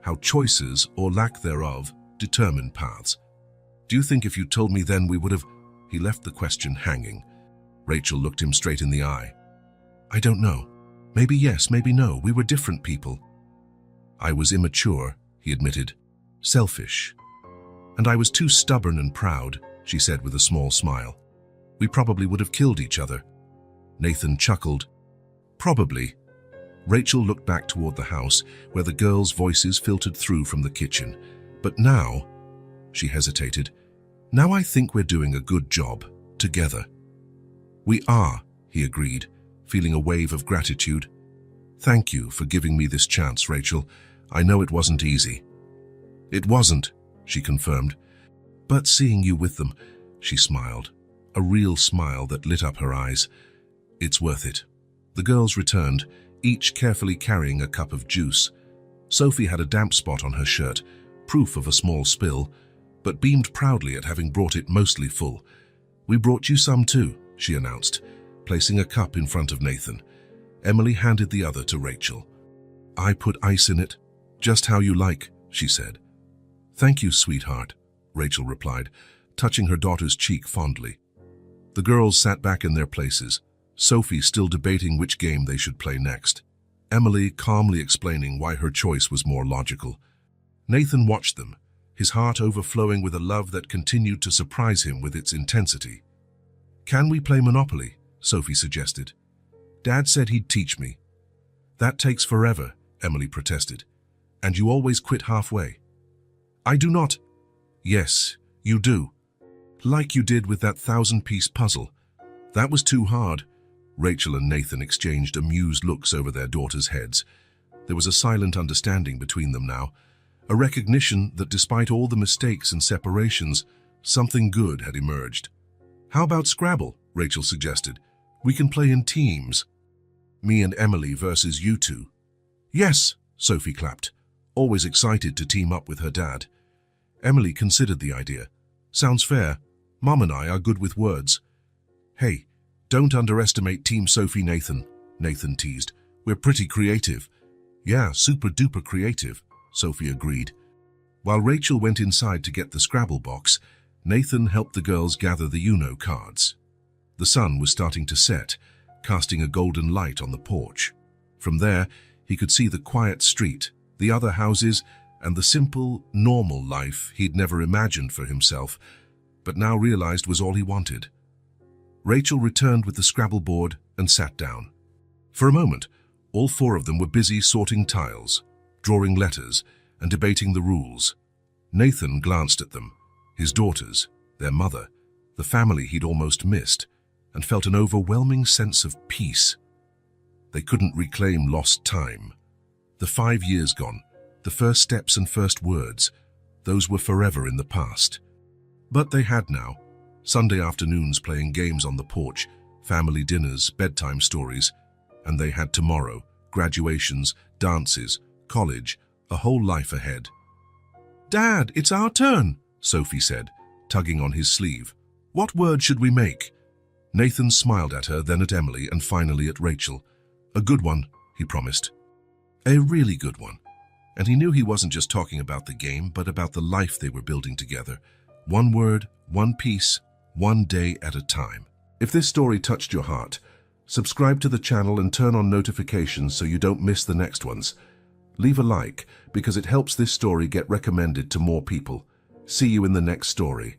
how choices, or lack thereof, determine paths. "Do you think if you told me then we would have—" He left the question hanging. Rachel looked him straight in the eye. "I don't know. Maybe yes, maybe no. We were different people." "I was immature," he admitted. "Selfish. And I was too stubborn and proud," she said with a small smile. "We probably would have killed each other." Nathan chuckled. "Probably." Rachel looked back toward the house, where the girls' voices filtered through from the kitchen. "But now," she hesitated, "now I think we're doing a good job, together." "We are," he agreed, feeling a wave of gratitude. "Thank you for giving me this chance, Rachel. I know it wasn't easy." "It wasn't," she confirmed. "But seeing you with them," she smiled, a real smile that lit up her eyes. "It's worth it." The girls returned, each carefully carrying a cup of juice. Sophie had a damp spot on her shirt, proof of a small spill, but beamed proudly at having brought it mostly full. "We brought you some too," she announced, placing a cup in front of Nathan. Emily handed the other to Rachel. "I put ice in it, just how you like," she said. "Thank you, sweetheart," Rachel replied, touching her daughter's cheek fondly. The girls sat back in their places, Sophie still debating which game they should play next, Emily calmly explaining why her choice was more logical. Nathan watched them, his heart overflowing with a love that continued to surprise him with its intensity. "Can we play Monopoly?" Sophie suggested. "Dad said he'd teach me." "That takes forever," Emily protested. "And you always quit halfway." "I do not." "Yes, you do. Like you did with that 1,000-piece puzzle. That was too hard." Rachel and Nathan exchanged amused looks over their daughters' heads. There was a silent understanding between them now, a recognition that despite all the mistakes and separations, something good had emerged. "How about Scrabble?" Rachel suggested. "We can play in teams. Me and Emily versus you two." "Yes," Sophie clapped, always excited to team up with her dad. Emily considered the idea. "Sounds fair. Mom and I are good with words." "Hey, don't underestimate Team Sophie Nathan," Nathan teased. "We're pretty creative." "Yeah, super duper creative," Sophie agreed. While Rachel went inside to get the Scrabble box, Nathan helped the girls gather the Uno cards. The sun was starting to set, casting a golden light on the porch. From there, he could see the quiet street, the other houses, and the simple, normal life he'd never imagined for himself, but now realized was all he wanted. Rachel returned with the Scrabble board and sat down. For a moment, all four of them were busy sorting tiles, drawing letters, and debating the rules. Nathan glanced at them, his daughters, their mother, the family he'd almost missed, and felt an overwhelming sense of peace. They couldn't reclaim lost time. The 5 years gone, the first steps and first words, those were forever in the past. But they had now, Sunday afternoons playing games on the porch, family dinners, bedtime stories, and they had tomorrow, graduations, dances, college, a whole life ahead. "Dad, it's our turn," Sophie said, tugging on his sleeve. "What word should we make?" Nathan smiled at her, then at Emily, and finally at Rachel. "A good one," he promised. A really good one. And he knew he wasn't just talking about the game, but about the life they were building together. One word, one piece, one day at a time. If this story touched your heart, subscribe to the channel and turn on notifications so you don't miss the next ones. Leave a like, because it helps this story get recommended to more people. See you in the next story.